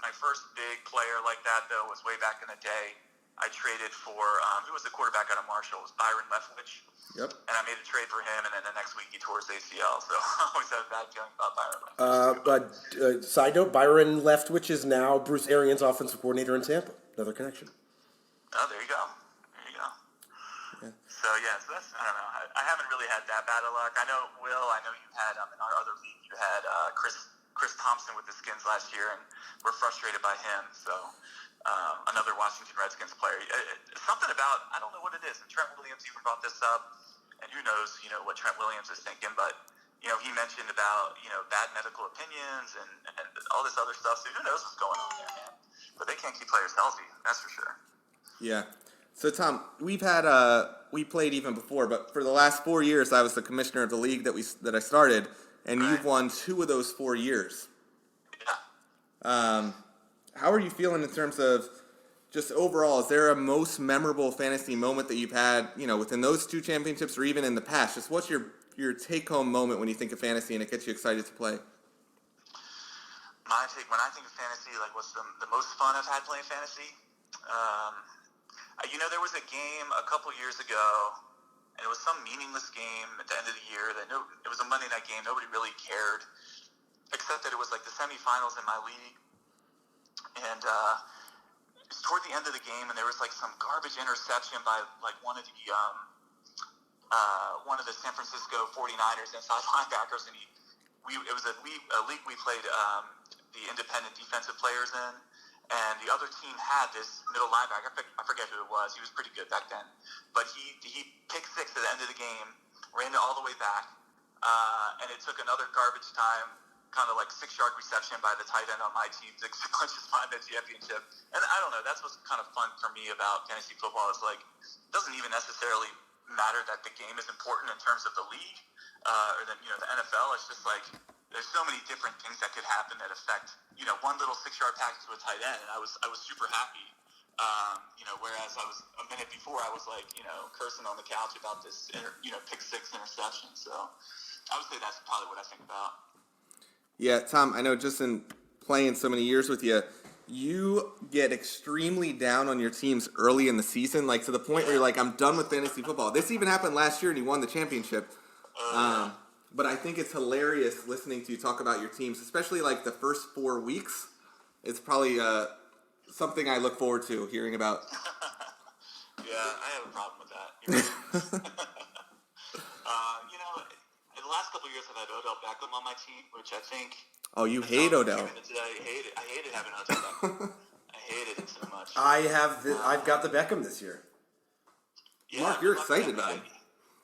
big player like that, though, was way back in the day. I traded for, who was the quarterback out of Marshall? It was Byron Leftwich. Yep. And I made a trade for him, and then the next week he tore his ACL. So I always have a bad feeling about Byron Leftwich. Side note, Byron Leftwich is now Bruce Arians' offensive coordinator in Tampa. Another connection. Oh, there you go. Yeah. So that's, I don't know. I haven't really had that bad of luck. I know, Will, you had, in our other league, you had Chris Thompson with the Skins last year, and we're frustrated by him. So another Washington Redskins player. Something about, I don't know what it is, and Trent Williams even brought this up, and who knows, what Trent Williams is thinking, but, he mentioned about, bad medical opinions and all this other stuff, so who knows what's going on there, man. But they can't keep players healthy, that's for sure. Yeah. So, Tom, we played even before, but for the last 4 years, I was the commissioner of the league that I started, and Right. you've won 2 of those 4 years. Yeah. How are you feeling in terms of just overall? Is there a most memorable fantasy moment that you've had, within those 2 championships or even in the past? Just what's your take-home moment when you think of fantasy and it gets you excited to play? When I think of fantasy, like what's the most fun I've had playing fantasy? There was a game a couple years ago, and it was some meaningless game at the end of the year. It was a Monday night game. Nobody really cared, except that it was like the semifinals in my league. And it was toward the end of the game, and there was like some garbage interception by like one of the San Francisco 49ers inside linebackers, and it was a league we played the independent defensive players in. And the other team had this middle linebacker. I forget who it was. He was pretty good back then. But he picked 6 at the end of the game, ran it all the way back, and it took another garbage time, kind of like 6-yard reception by the tight end on my team to clinch us find the championship. And I don't know. That's what's kind of fun for me about fantasy football is like it doesn't even necessarily matter that the game is important in terms of the league or the NFL. It's just like there's so many different things that could happen that affect, one little 6-yard pass to a tight end, and I was super happy. Whereas I was a minute before, I was like, cursing on the couch about this, pick 6 interception. So I would say that's probably what I think about. Yeah, Tom, I know just in playing so many years with you, you get extremely down on your teams early in the season, like to the point where you're like, I'm done with fantasy football. This even happened last year and you won the championship. But I think it's hilarious listening to you talk about your teams, especially like the first 4 weeks. It's probably something I look forward to hearing about. Yeah, I have a problem with that. You're right. In the last couple of years, I've had Odell Beckham on my team, which I think. Oh, you hate Odell. I hated having Odell Beckham. I hated it so much. I've got the Beckham this year. Yeah, Mark, you're good luck excited with about that him.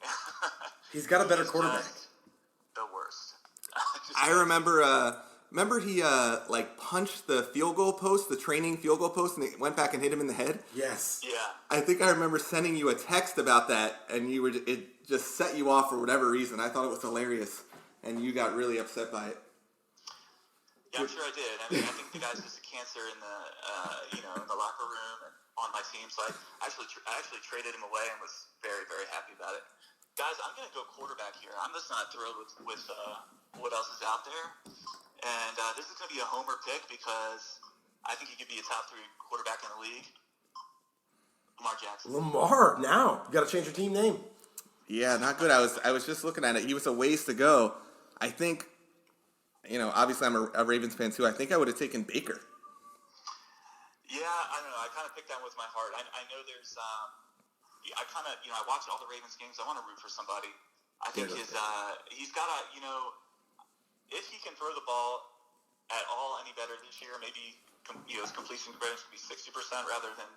guy. He's got a better He's quarterback. just The worst. I remember he like punched the field goal post, the training field goal post, and it went back and hit him in the head. Yes. Yeah. I think I remember sending you a text about that, and it just set you off for whatever reason. I thought it was hilarious, and you got really upset by it. Yeah, I'm sure I did. I mean, I think the guy's just a cancer in the, in the locker room and on my team. So I actually traded him away and was very, very happy about it. Guys, I'm going to go quarterback here. I'm just not thrilled with what else is out there. And this is going to be a homer pick because I think he could be a top 3 quarterback in the league. Lamar Jackson. Lamar, now. You got to change your team name. Yeah, not good. I was just looking at it. He was a ways to go. I think, obviously I'm a Ravens fan too. I think I would have taken Baker. Yeah, I don't know. I kind of picked that with my heart. I know there's, I watch all the Ravens games. I want to root for somebody. I think he's got a, if he can throw the ball at all any better this year, maybe, his completion percentage could be 60% rather than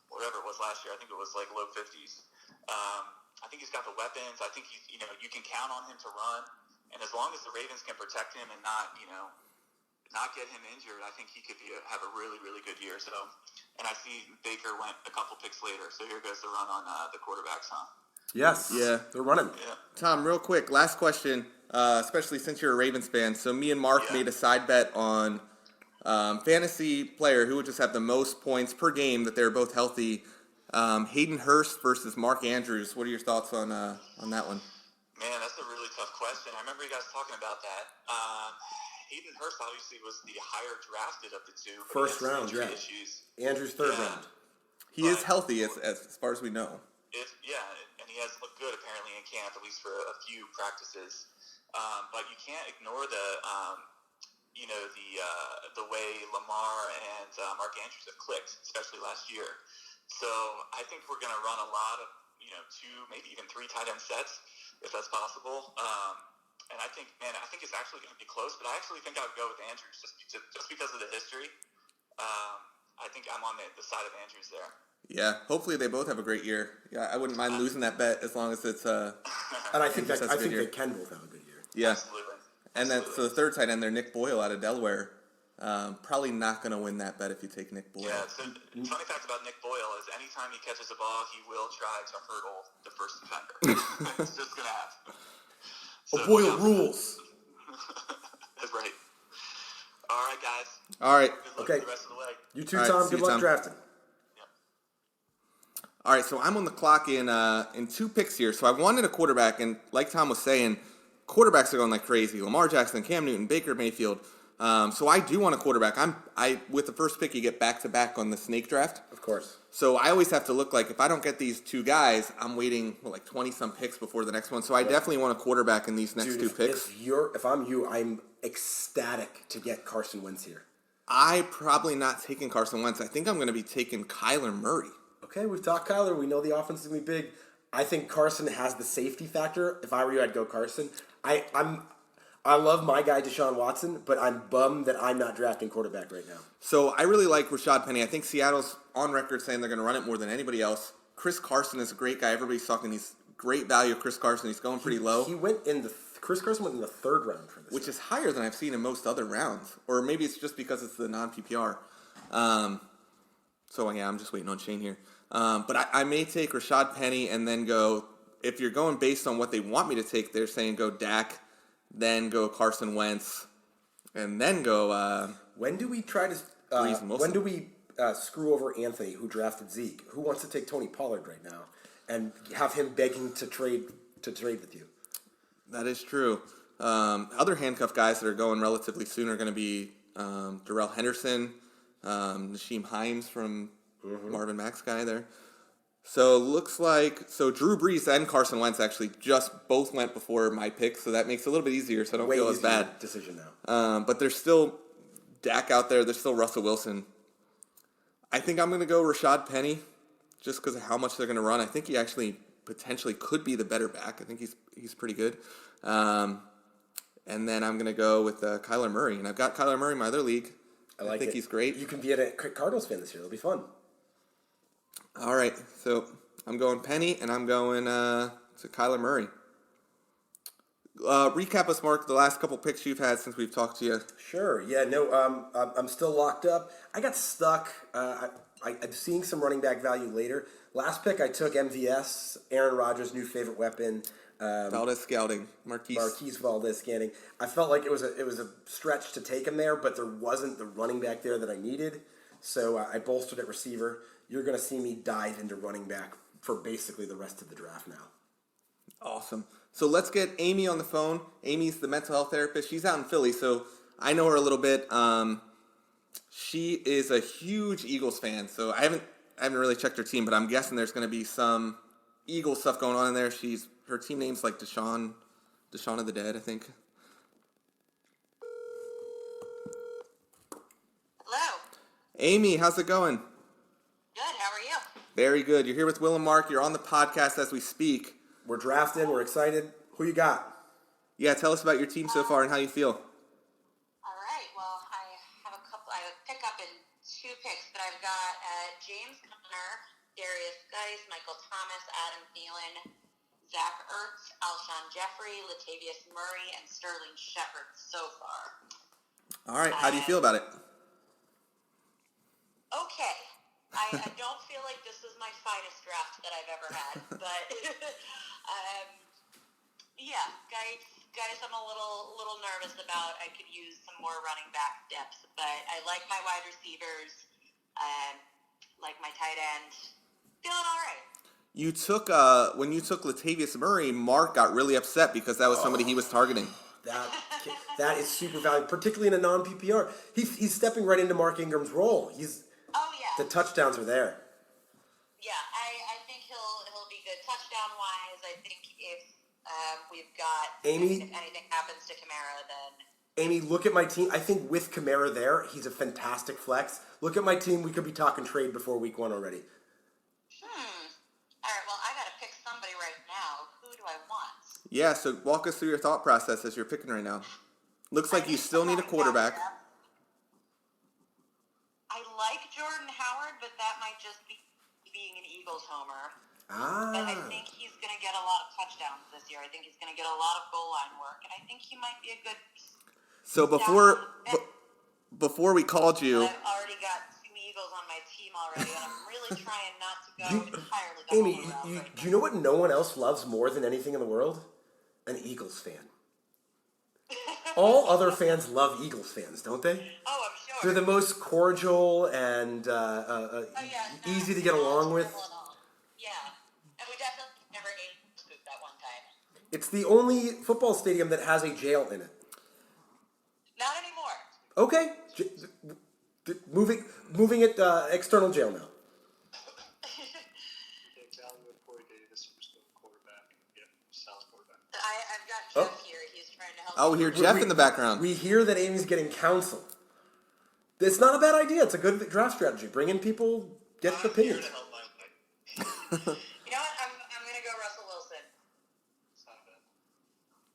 whatever it was last year. I think it was like low 50s. I think he's got the weapons. I think you can count on him to run. And as long as the Ravens can protect him and not get him injured, I think he could have a really, really good year. So, and I see Baker went a couple picks later. So here goes the run on the quarterbacks, huh? Yes. Yeah. They're running. Yeah. Tom, real quick, last question, especially since you're a Ravens fan. So me and Mark made a side bet on fantasy player who would just have the most points per game that they're both healthy. Hayden Hurst versus Mark Andrews. What are your thoughts on that one? Man, that's a really tough question. I remember you guys talking about that. Hayden Hurst obviously was the higher drafted of the two. First round, injury yeah. Issues. Andrews, third round. He is healthy as far as we know. And he has looked good apparently in camp, at least for a few practices. But you can't ignore the way Lamar and Mark Andrews have clicked, especially last year. So I think we're going to run a lot of 2, maybe even 3 tight end sets if that's possible. And I think it's actually going to be close. But I actually think I would go with Andrews just because of the history. I think I'm on the side of Andrews there. Yeah, hopefully they both have a great year. Yeah, I wouldn't mind losing that bet as long as it's And I think that's a good year. they can both have a good year. Yeah. Absolutely. And then so the third tight end there, Nick Boyle out of Delaware. Probably not going to win that bet if you take Nick Boyle. Yeah, so funny fact about Nick Boyle is anytime he catches a ball, he will try to hurdle the first defender. It's just going to happen. So, Boyle rules. That's right. All right, guys. All right. Good luck Okay. the rest of the way. You too, All right, Tom. see Good you, luck Tom. drafting. All right, so I'm on the clock in 2 picks here. So I wanted a quarterback, and like Tom was saying, quarterbacks are going like crazy. Lamar Jackson, Cam Newton, Baker Mayfield. So I do want a quarterback. I with the first pick, you get back-to-back on the snake draft. Of course. So I always have to look like if I don't get these 2 guys, I'm waiting like 20-some picks before the next one. So I definitely want a quarterback in these next Dude, 2 picks. If I'm you, I'm ecstatic to get Carson Wentz here. I probably not taking Carson Wentz. I think I'm going to be taking Kyler Murray. Okay, we've talked Kyler. We know the offense is going to be big. I think Carson has the safety factor. If I were you, I'd go Carson. I love my guy Deshaun Watson, but I'm bummed that I'm not drafting quarterback right now. So I really like Rashad Penny. I think Seattle's on record saying they're going to run it more than anybody else. Chris Carson is a great guy. Everybody's talking. He's great value. Chris Carson. He's going pretty low. Chris Carson went in the 3rd round for this. Which is higher than I've seen in most other rounds. Or maybe it's just because it's the non-PPR. So, yeah, I'm just waiting on Shane here. But I may take Rashad Penny and then go, if you're going based on what they want me to take, they're saying go Dak, then go Carson Wentz, and then go When do we try to Breeze and Wilson. when do we screw over Anthony, who drafted Zeke? Who wants to take Tony Pollard right now and have him begging to trade with you? That is true. Other handcuff guys that are going relatively soon are going to be Darrell Henderson, Nasheem Himes from Marvin Mack's guy there. So looks like Drew Brees and Carson Wentz actually just both went before my pick, so that makes it a little bit easier. So I don't Way feel as easier bad. decision now. But there's still Dak out there. There's still Russell Wilson. I think I'm going to go Rashad Penny, just because of how much they're going to run. I think he actually potentially could be the better back. I think he's pretty good. And then I'm going to go with Kyler Murray, and I've got Kyler Murray in my other league. I think he's great. You can be a Cardinals fan this year. It'll be fun. All right, so I'm going Penny, and I'm going to Kyler Murray. Recap us, Mark, the last couple picks you've had since we've talked to you. Sure. Yeah. No. I'm still locked up. I got stuck. I'm seeing some running back value later. Last pick, I took MVS, Aaron Rodgers' new favorite weapon. Valdez scouting, Marquise Valdez scanning. I felt like it was a stretch to take him there, but there wasn't the running back there that I needed. So I bolstered at receiver. You're going to see me dive into running back for basically the rest of the draft now. Awesome. So let's get Amy on the phone. Amy's the mental health therapist. She's out in Philly, so I know her a little bit. She is a huge Eagles fan, so I haven't really checked her team, but I'm guessing there's going to be some Eagles stuff going on in there. Her team name's like Deshaun of the Dead, I think. Hello. Amy, how's it going? Good. How are you? Very good. You're here with Will and Mark. You're on the podcast as we speak. We're drafting. We're excited. Who you got? Yeah, tell us about your team so far and how you feel. All right. Well, I have a couple. I pick up in 2 picks, but I've got James Conner, Darius Geis, Michael Thomas, Adam Thielen, Zach Ertz, Alshon Jeffrey, Latavius Murray, and Sterling Shepard so far. All right. How do you feel about it? Okay. I don't feel like this is my finest draft that I've ever had, but yeah, guys, I'm a little nervous about. I could use some more running back depth, but I like my wide receivers, like my tight end. Feeling all right. You took when you took Latavius Murray, Mark got really upset because that was somebody he was targeting. That is super valuable, particularly in a non-PPR. He's stepping right into Mark Ingram's role. Oh yeah. The touchdowns are there. Yeah, I think he'll be good touchdown wise. I think if we've got Amy, if anything happens to Kamara, then Amy, look at my team. I think with Kamara there, he's a fantastic flex. Look at my team. We could be talking trade before week 1 already. All right. Well, I got to pick somebody right now. Who do I want? Yeah, so walk us through your thought process as you're picking right now. Looks like you still need a quarterback. I like Jordan Howard, but that might just be being an Eagles homer. But I think he's going to get a lot of touchdowns this year. I think he's going to get a lot of goal line work, and I think he might be a good. So before we called you, I've already got 2 Eagles on my team already, and I'm really trying not to go entirely the Amy, whole route right do you know what no one else loves more than anything in the world? An Eagles fan. All other fans love Eagles fans, don't they? Oh, I'm sure. They're the most cordial and easy to get along with. Yeah, and we definitely never ate scoop that one time. It's the only football stadium that has a jail in it. Not anymore. Okay, moving it external jail now. I've got Jeff here. He's trying to help. oh, we hear Jeff in the background. We hear that Amy's getting counsel. It's not a bad idea. It's a good draft strategy. Bring in people, get the opinions. You know what? I'm going to go Russell Wilson.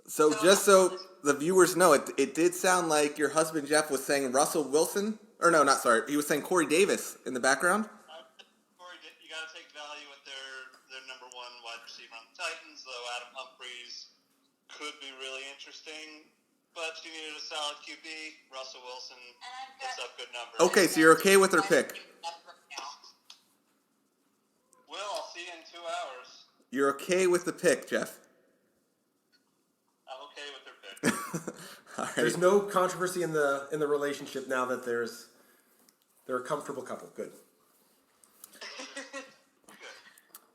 So just so the viewers know, it did sound like your husband Jeff was saying Russell Wilson, or no, not sorry, he was saying Corey Davis in the background. You got to take value with their number 1 wide receiver on the Titans, though Adam Humphries could be really interesting. But you needed a solid QB. Russell Wilson puts up good numbers. Okay, so you're okay with her pick. Will, I'll see you in 2 hours. You're okay with the pick, Jeff. I'm okay with their pick. All right. There's no controversy in the relationship now that they're a comfortable couple. Good.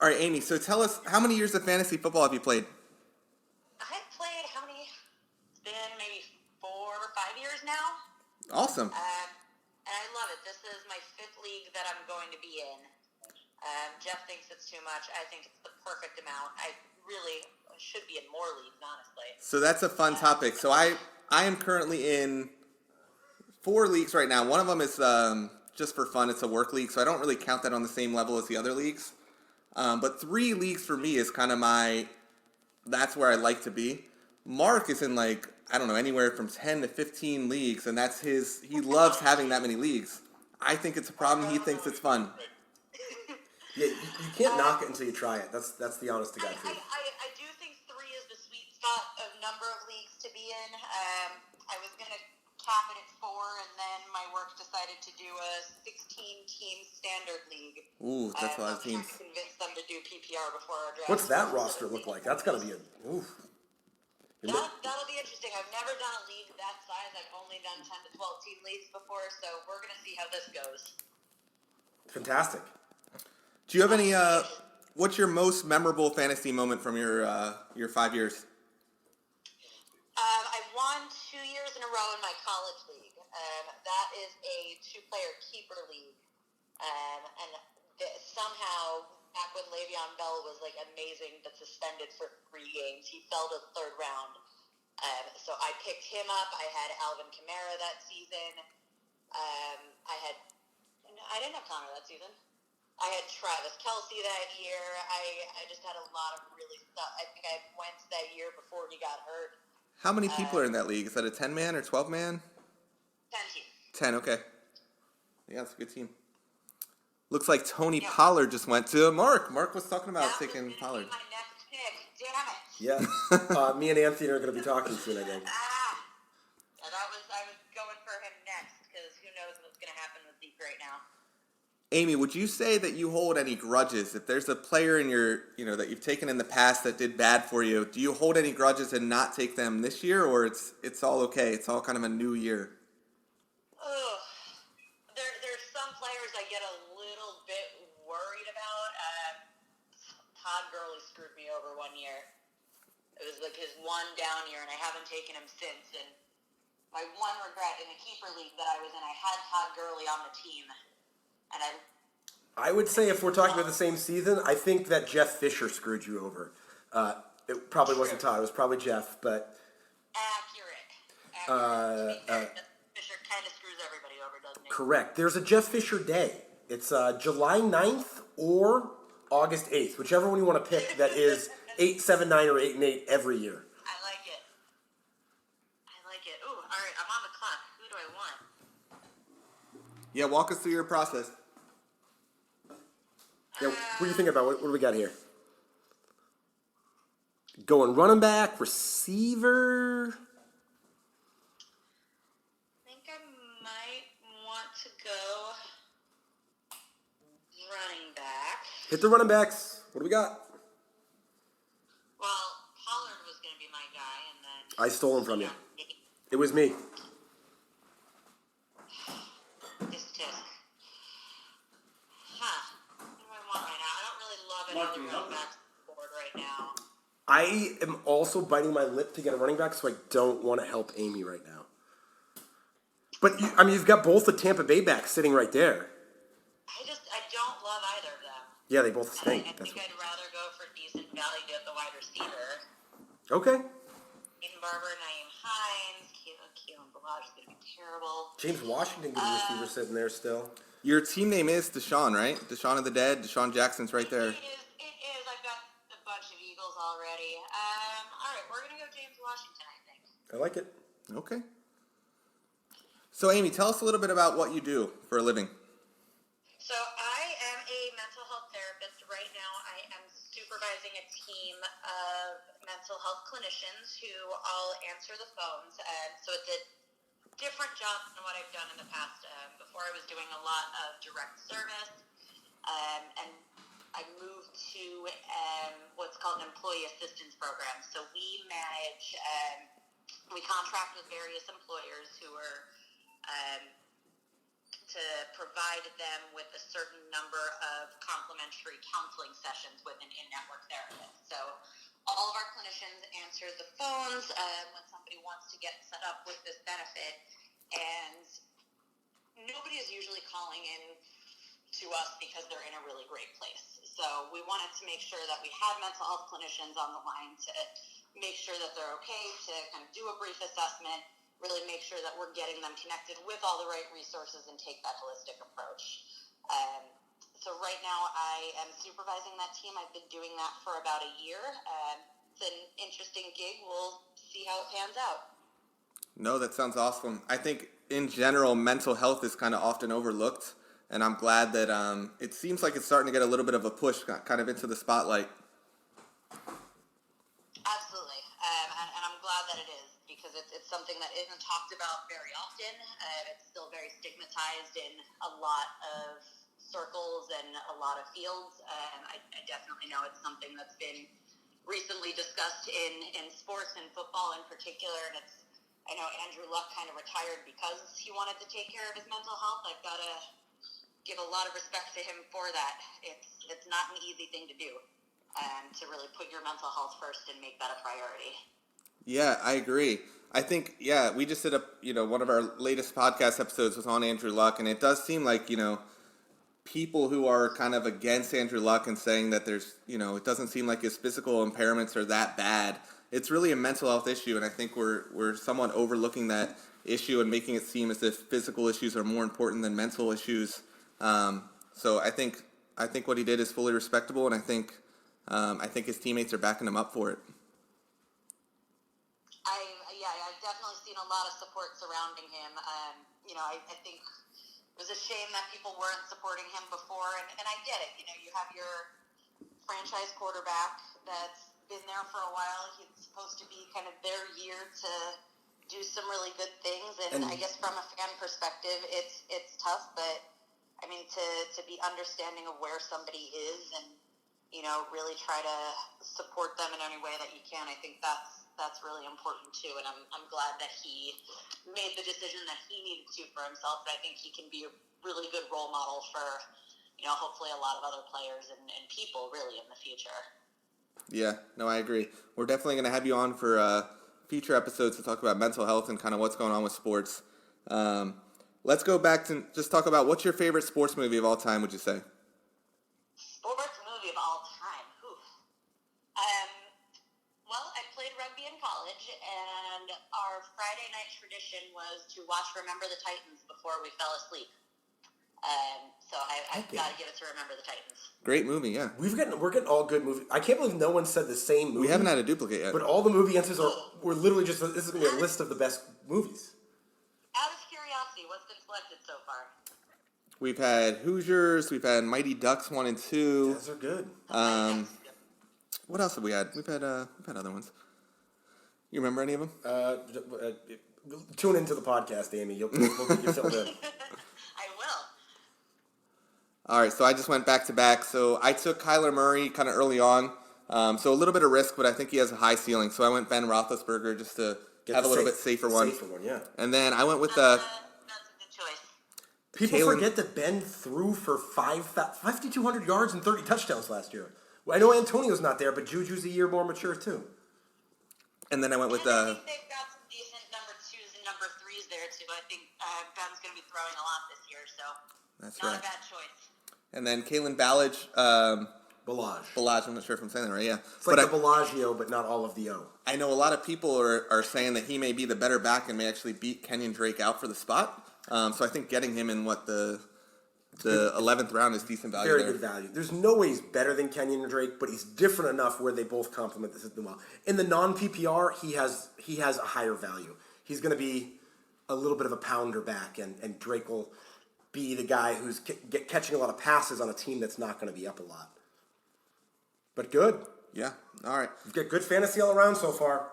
All right, Amy. So tell us, how many years of fantasy football have you played? I've played how many? It's years now. Awesome. And I love it. This is my 5th league that I'm going to be in. Jeff thinks it's too much. I think it's the perfect amount. I really should be in more leagues, honestly. So that's a fun topic. So I am currently in 4 leagues right now. One of them is just for fun. It's a work league, so I don't really count that on the same level as the other leagues. But 3 leagues for me is kind of that's where I like to be. Mark is in like, I don't know, anywhere from 10 to 15 leagues, and that's he loves having that many leagues. I think it's a problem. He thinks it's fun. Yeah, you can't knock it until you try it. That's the honest to God truth. I do think 3 is the sweet spot of number of leagues to be in. I was going to cap it at 4, and then my work decided to do a 16-team standard league. Ooh, that's a lot of teams. I'm trying to convince them to do PPR before our draft. What's that roster look like? That's got to be a... Oof. That'll be interesting. I've never done a league that size. I've only done 10 to 12 team leagues before, so we're going to see how this goes. Fantastic. Do you have any? What's your most memorable fantasy moment from your 5 years? I won 2 years in a row in my college league. That is a 2-player keeper league, and somehow back when Le'Veon Bell was like amazing, but suspended for 3 games, he fell to the 3rd round. So I picked him up. I had Alvin Kamara that season. I didn't have Connor that season. I had Travis Kelce that year. I just had a lot of really stuff. I think I had Wentz that year before he got hurt. How many people are in that league? Is that a 10-man or 12-man? 10 team. 10, okay. Yeah, that's a good team. Looks like Tony Pollard just went to Mark. Mark was talking about taking Pollard. That was my next pick. Damn it. Yeah. Me and Anthony are going to be talking soon, I think. Yeah, I was going for him next because who knows what's going to happen with Zeke right now. Amy, would you say that you hold any grudges? If there's a player in that you've taken in the past that did bad for you, do you hold any grudges and not take them this year, or it's all okay? It's all kind of a new year. Ugh. There's some players I get a little bit worried about. Todd Gurley screwed me over one year. It was like his one down year, and I haven't taken him since. And my one regret in the keeper league that I was in, I had Todd Gurley on the team. And I would say if we're talking about the same season, I think that Jeff Fisher screwed you over. It probably wasn't Todd. It was probably Jeff, but... Accurate. Fisher kind of screws everybody over, doesn't he? Correct. There's a Jeff Fisher day. It's July 9th or August 8th, whichever one you want to pick that is 8, 7, 9, or 8 and 8 every year. I like it. Ooh, all right, I'm on the clock. Who do I want? Yeah, walk us through your process. Yeah, what do you think about? What do we got here? Going running back, receiver. I think I might want to go running back. Hit the running backs. What do we got? Well, Pollard was going to be my guy, and then... I stole him from you. It was me. I am also biting my lip to get a running back, so I don't want to help Amy right now. But, you've got both the Tampa Bay backs sitting right there. I don't love either of them. Yeah, they both stink. I think I'd rather go for decent value at the wide receiver. Okay. Aiden Barber, Naeem Hines, Keelan Ballage is going to be terrible. James Washington, good receiver, sitting there still. Your team name is Deshaun, right? Deshaun of the Dead. Deshaun Jackson's right there. It is. I've got a bunch of Eagles already. All right, we're going to go James Washington, I think. I like it. Okay. So, Amy, tell us a little bit about what you do for a living. So, I am a mental health therapist. Right now, I am supervising a team of mental health clinicians who all answer the phones. So, it's a different job than what I've done in the past. Before, I was doing a lot of direct service, and I moved to what's called an employee assistance program. So, we manage, we contract with various employers who are to provide them with a certain number of complimentary counseling sessions with an in-network therapist. So all of our clinicians answer the phones when somebody wants to get set up with this benefit, and nobody is usually calling in to us because they're in a really great place. So we wanted to make sure that we had mental health clinicians on the line to make sure that they're okay, to kind of do a brief assessment, really make sure that we're getting them connected with all the right resources and take that holistic approach. So right now I am supervising that team. I've been doing that for about a year. It's an interesting gig. We'll see how it pans out. No, that sounds awesome. I think in general, mental health is kind of often overlooked, and I'm glad that it seems like it's starting to get a little bit of a push kind of into the spotlight. Absolutely, and I'm glad that it is, because it's something that isn't talked about very often. It's still very stigmatized in a lot of circles and a lot of fields. I definitely know it's something that's been recently discussed in sports and football in particular, and I know Andrew Luck kind of retired because he wanted to take care of his mental health. I've got to give a lot of respect to him for that. It's not an easy thing to do, to really put your mental health first and make that a priority. Yeah, I agree. I think, we just did one of our latest podcast episodes was on Andrew Luck, and it does seem like, people who are kind of against Andrew Luck and saying that there's, it doesn't seem like his physical impairments are that bad. It's really a mental health issue, and I think we're somewhat overlooking that issue and making it seem as if physical issues are more important than mental issues. So I think what he did is fully respectable, and I think his teammates are backing him up for it. I've definitely seen a lot of support surrounding him. I think it was a shame that people weren't supporting him before, and I get it. You have your franchise quarterback that's been there for a while. He's supposed to be kind of their year to do some really good things, and I guess from a fan perspective, it's tough, but I mean, to be understanding of where somebody is and, really try to support them in any way that you can, I think that's really important too, and I'm glad that he made the decision that he needed to for himself, and I think he can be a really good role model for, hopefully a lot of other players and people really in the future. Yeah, no, I agree. We're definitely going to have you on for future episodes to talk about mental health and kind of what's going on with sports. Let's go back to just talk about what's your favorite sports movie of all time, would you say? Sports movie of all time? Oof. Well, I played rugby in college, and our Friday night tradition was to watch Remember the Titans before we fell asleep. So I've got to give it to Remember the Titans. Great movie, yeah. We're getting all good movies. I can't believe no one said the same movie. We haven't had a duplicate yet. But all the movie answers were literally just, this is going to be a list of the best movies. Out of curiosity, what's been selected so far? We've had Hoosiers, we've had Mighty Ducks 1 and 2. Those are good. What else have we had? We've had other ones. You remember any of them? Tune into the podcast, Amy. You'll get yourself in. I will. All right, so I just went back to back. So I took Kyler Murray kind of early on. So a little bit of risk, but I think he has a high ceiling. So I went Ben Roethlisberger just to have a little bit safer one. Safer one, yeah. And then I went with That's a good choice. People forget that Ben threw for 5,200 yards and 30 touchdowns last year. Well, I know Antonio's not there, but Juju's a year more mature too. And then I went with I think they've got some decent number 2s and number 3s there too. I think Ben's going to be throwing a lot this year, so that's not right. a bad choice. And then Kalen Ballage. Ballage. I'm not sure if I'm saying that right. Yeah, It's like the Bellagio, but not all of the O. I know a lot of people are saying that he may be the better back and may actually beat Kenyon Drake out for the spot. So I think getting him in the 11th round is decent value. Very there. good value. There's no way he's better than Kenyon Drake, but he's different enough where they both complement the system well. In the non-PPR, he has a higher value. He's going to be a little bit of a pounder back, and Drake will be the guy who's catching a lot of passes on a team that's not going to be up a lot. But good. Yeah. All right. You've got good fantasy all around so far.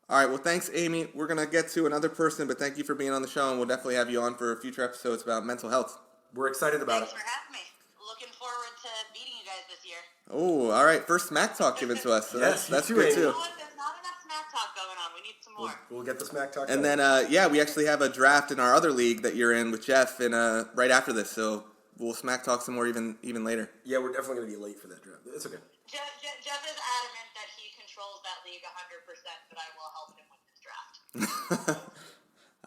All right. Well, thanks, Amy. We're going to get to another person, but thank you for being on the show, and we'll definitely have you on for future episodes about mental health. We're excited about Thanks for having me. Looking forward to beating you guys this year. Oh, all right. First Smack Talk given to us. So Yes, that's you good, too, too. You know what? There's not enough smack talk going on. We need some more. We'll get the Smack Talk. And then, we actually have a draft in our other league that you're in with Jeff right after this, so we'll Smack Talk some more even later. Yeah, we're definitely going to be late for that draft. It's okay. Jeff is adamant that he controls league 100%, but I will help him win this draft.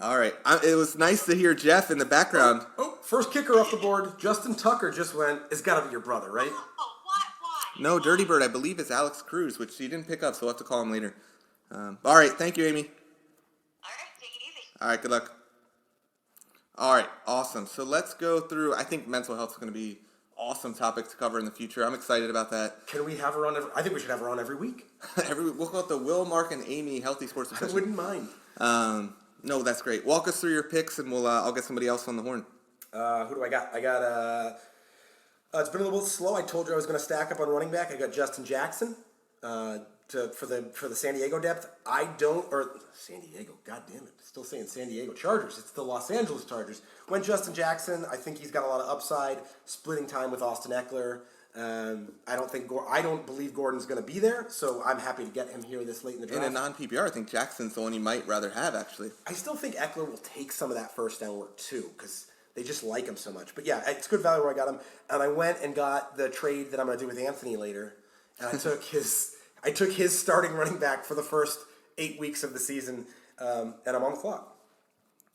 All right. It was nice to hear Jeff in the background. Oh, first kicker off the board. Justin Tucker just went. It's got to be your brother, right? Oh, why? No, Dirty Bird, I believe, is Alex Cruz, which he didn't pick up, so we'll have to call him later. All right. Thank you, Amy. All right, take it easy. All right. Good luck. All right. Awesome. So let's go through. I think mental health is going to be awesome topic to cover in the future. I'm excited about that. Can we have her on? I think we should have her on every week. We'll call it the Will, Mark, and Amy Healthy Sports I Obsession. wouldn't mind. No, that's great. Walk us through your picks, and I'll get somebody else on the horn. Who do I got? I got. It's been a little bit slow. I told you I was going to stack up on running back. I got Justin Jackson for the San Diego depth. San Diego. God damn it! Still saying San Diego Chargers. It's the Los Angeles Chargers. Went Justin Jackson. I think he's got a lot of upside. Splitting time with Austin Eckler. I don't believe Gordon's going to be there, so I'm happy to get him here this late in the draft. In a non-PPR, I think Jackson's the one you might rather have, actually. I still think Eckler will take some of that first down work too, because they just like him so much. But yeah, it's good value where I got him, and I went and got the trade that I'm going to do with Anthony later, and I took his starting running back for the first 8 weeks of the season, and I'm on the clock.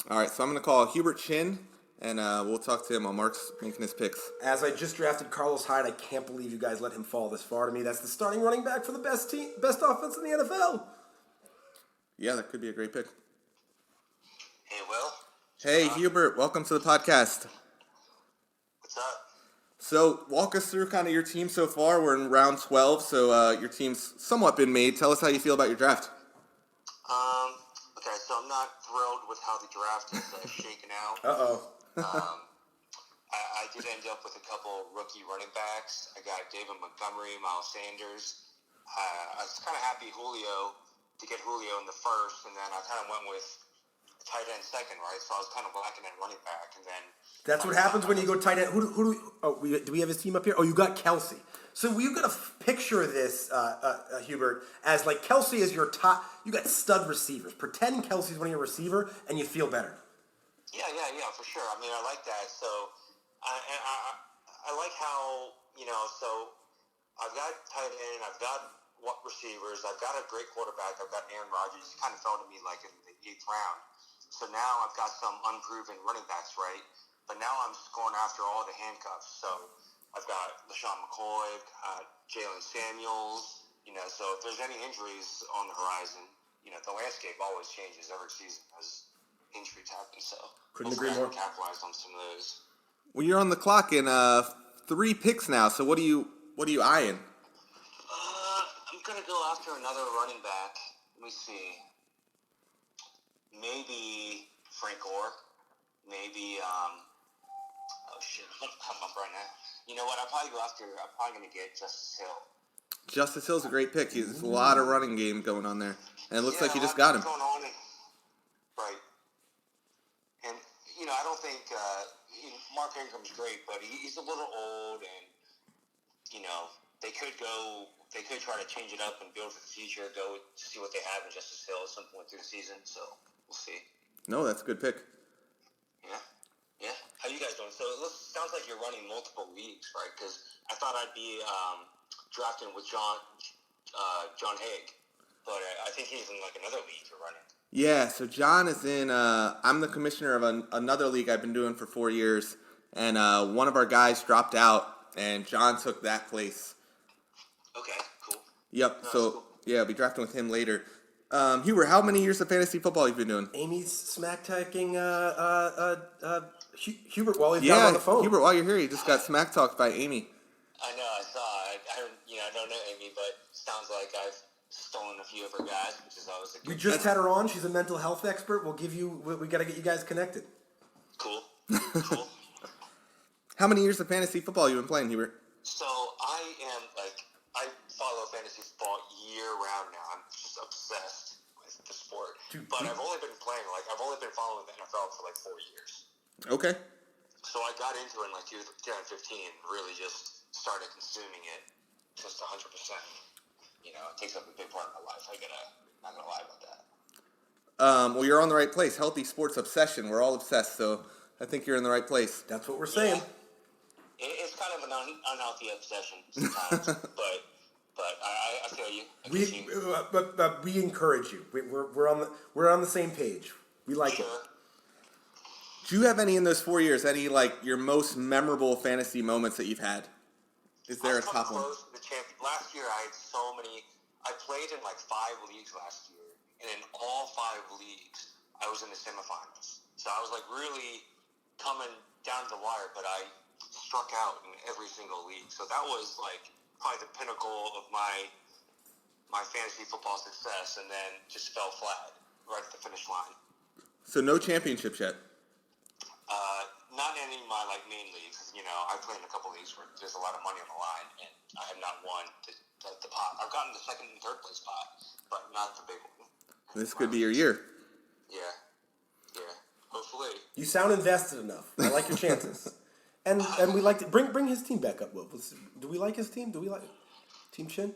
All right, so I'm going to call Hubert Chin, and we'll talk to him while Mark's making his picks. As I just drafted Carlos Hyde, I can't believe you guys let him fall this far to me. That's the starting running back for the best offense in the NFL. Yeah, that could be a great pick. Hey, Will. Hey, Hubert, welcome to the podcast. What's up? So, walk us through kind of your team so far. We're in round 12, so your team's somewhat been made. Tell us how you feel about your draft. Okay, so I'm not thrilled with how the draft is shaken out. Uh-oh. I did end up with a couple rookie running backs. I got David Montgomery, Miles Sanders. I was kind of happy to get Julio in the first, and then I kind of went with tight end second, right? So I was kind of lacking at running back, and then That's what happens when you go tight end. Do we have his team up here? Oh, you got Kelsey. So you got to picture this, Hubert, as like Kelsey is your top. You got stud receivers. Pretend Kelsey's one of your receiver, and you feel better. Yeah, for sure. I mean, I like that. So I like how, so I've got tight end, I've got receivers, I've got a great quarterback, I've got Aaron Rodgers. He kind of fell to me like in the 8th round. So now I've got some unproven running backs, right? But now I'm just going after all the handcuffs. So I've got LaShawn McCoy, Jalen Samuels, so if there's any injuries on the horizon, the landscape always changes every season as injuries happen. So Couldn't hopefully agree more. I can capitalize on some of those. Well, you're on the clock in 3 picks now, so what are you eyeing? I'm going to go after another running back. Let me see. Maybe Frank Gore. Maybe, oh shit, I'm up right now. You know what, I'm probably going to get Justice Hill. Justice Hill's a great pick. There's a lot of running game going on there. And it looks like you just got him. Going on right. And, I don't think Mark Ingram's great, but he's a little old, and, they could try to change it up and build for the future, go to see what they have in Justice Hill at some point through the season, so we'll see. No, that's a good pick. Yeah. How you guys doing? So it sounds like you're running multiple leagues, right? Because I thought I'd be drafting with John Haig, but I think he's in like another league you're running. Yeah, so John is in, I'm the commissioner of another league I've been doing for 4 years, and one of our guys dropped out, and John took that place. Okay, cool. Yep, No, so, that's cool. yeah, I'll be drafting with him later. Hubert, how many years of fantasy football have you been doing? Amy's smack-talking Hubert while he's down on the phone. Hubert, while you're here, you just got smack talked by Amy. I know, I saw. I don't know Amy, but sounds like I've stolen a few of her guys, which is always a good We just had her on. She's a mental health expert. We got to get you guys connected. Cool. How many years of fantasy football have you been playing, Hubert? So I follow fantasy football year round now. I'm just obsessed with the sport. But I've only been following the NFL for like 4 years. Okay. So I got into it in like 2015 and really just started consuming it just 100%. It takes up a big part of my life. Not gonna lie about that. Well, you're on the right place. Healthy Sports Obsession. We're all obsessed, so I think you're in the right place. That's what we're saying. It's kind of an unhealthy obsession sometimes, but I feel everybody. But we encourage you. We're on the same page. We like it. Do you have any in those 4 years? Any like your most memorable fantasy moments that you've had? Is there a top one? Close to the last year, I had so many. I played in like 5 leagues last year, and in all 5 leagues, I was in the semifinals. So I was like really coming down to the wire, but I struck out in every single league. So that was like probably the pinnacle of my fantasy football success, and then just fell flat right at the finish line. So no championships yet. Not in any of my like main leagues. You know, I play in a couple leagues where there's a lot of money on the line, and I have not won the pot. I've gotten the second and third place pot, but not the big one. This could be your year. Yeah. Hopefully. You sound invested enough. I like your chances. And we like to bring his team back up, Will. Do we like his team? Do we like Team Shin?